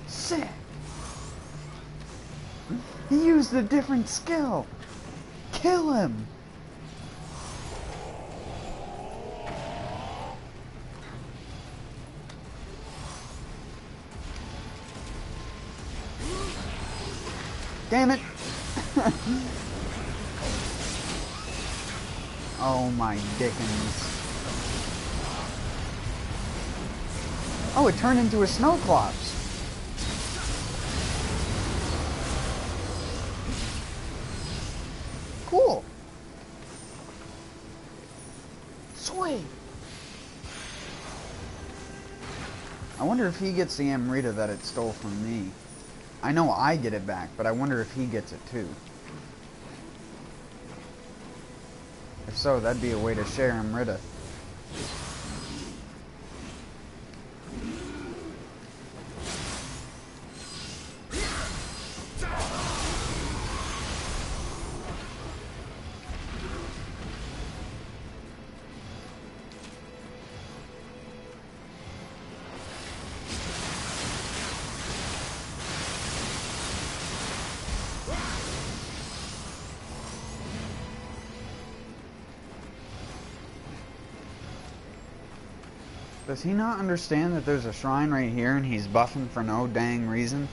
Sick. He used a different skill. Kill him. Damn it. Oh my dickens. Oh, it turned into a snowclops. Cool. Sweet. I wonder if he gets the Amrita that it stole from me. I know I get it back, but I wonder if he gets it too. If so, that'd be a way to share Amrita. Does he not understand that there's a shrine right here and he's buffing for no dang reason?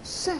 Sick.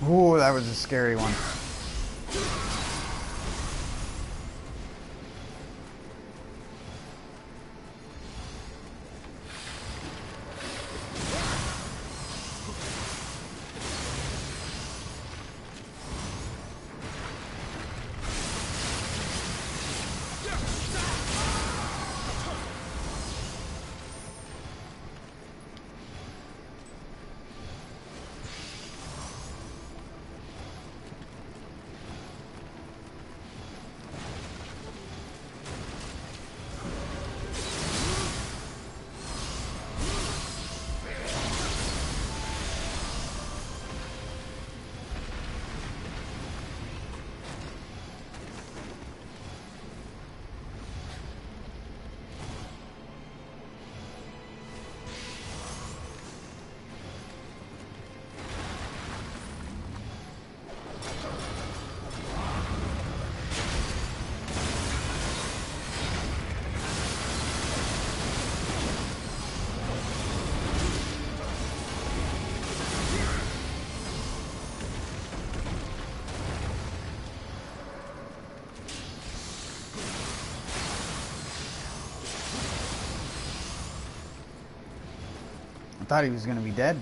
Ooh, that was a scary one. thought he was gonna be dead.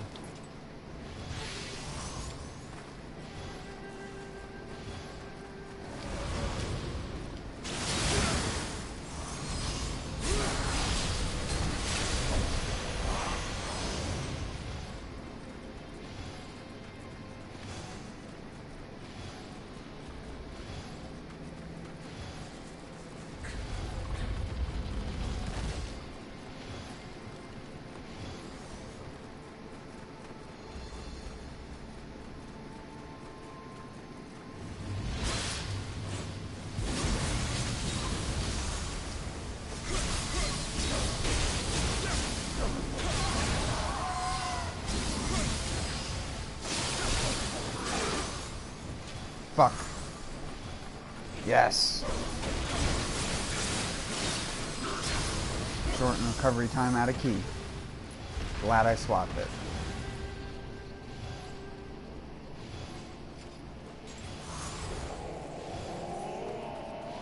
Fuck. Yes. Shorten recovery time out of key. Glad I swapped it.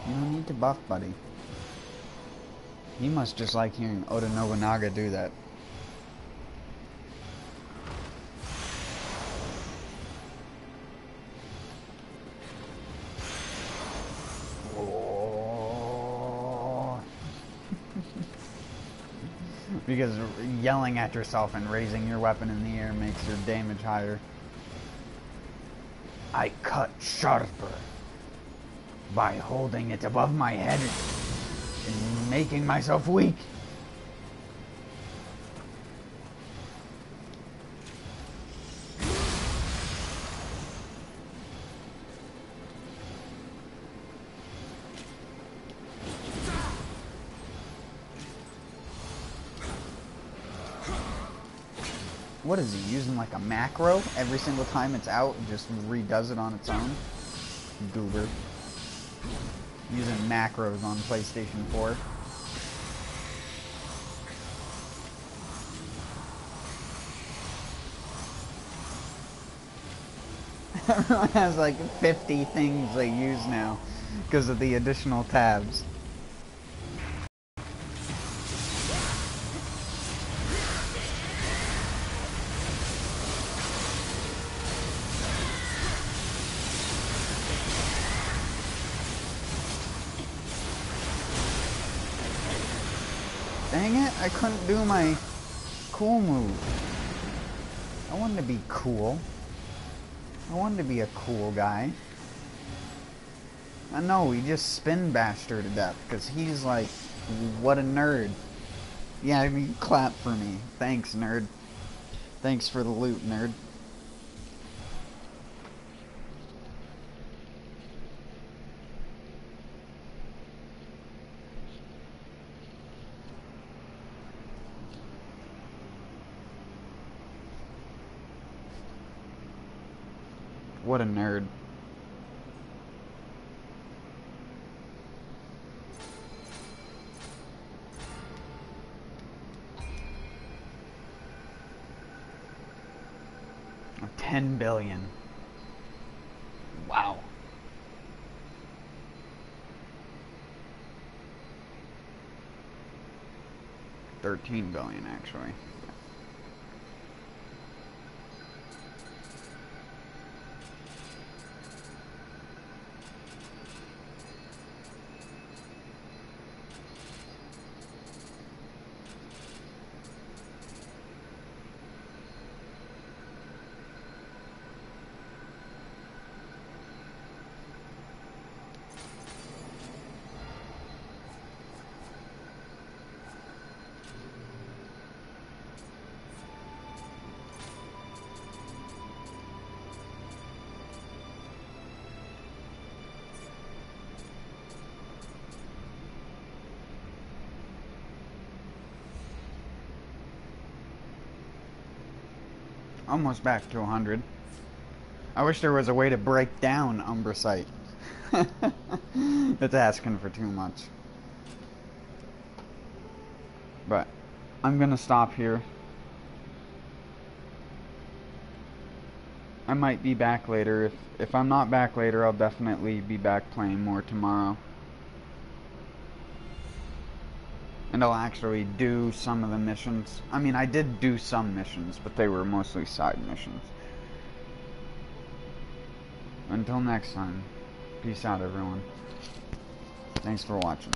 You don't need to buff, buddy. He must just like hearing Oda Nobunaga do that. Because yelling at yourself and raising your weapon in the air makes your damage higher. I cut sharper by holding it above my head and making myself weak. What is he using, like a macro every single time it's out and just redoes it on its own? Goober. Using macros on PlayStation 4. Everyone has like 50 things they use now because of the additional tabs. Dang it, I couldn't do my cool move. I wanted to be cool. I wanted to be a cool guy. I know, he just spin bashed her to death because he's like, what a nerd. Yeah, I mean, clap for me. Thanks, nerd. Thanks for the loot, nerd. What a nerd. $10 billion. Wow. 13 billion actually. Almost back to 100. I wish there was a way to break down Umbrasite. It's asking for too much. But I'm gonna stop here. I might be back later. If I'm not back later, I'll definitely be back playing more tomorrow. And I'll actually do some of the missions. I mean, I did do some missions, but they were mostly side missions. Until next time, peace out, everyone. Thanks for watching.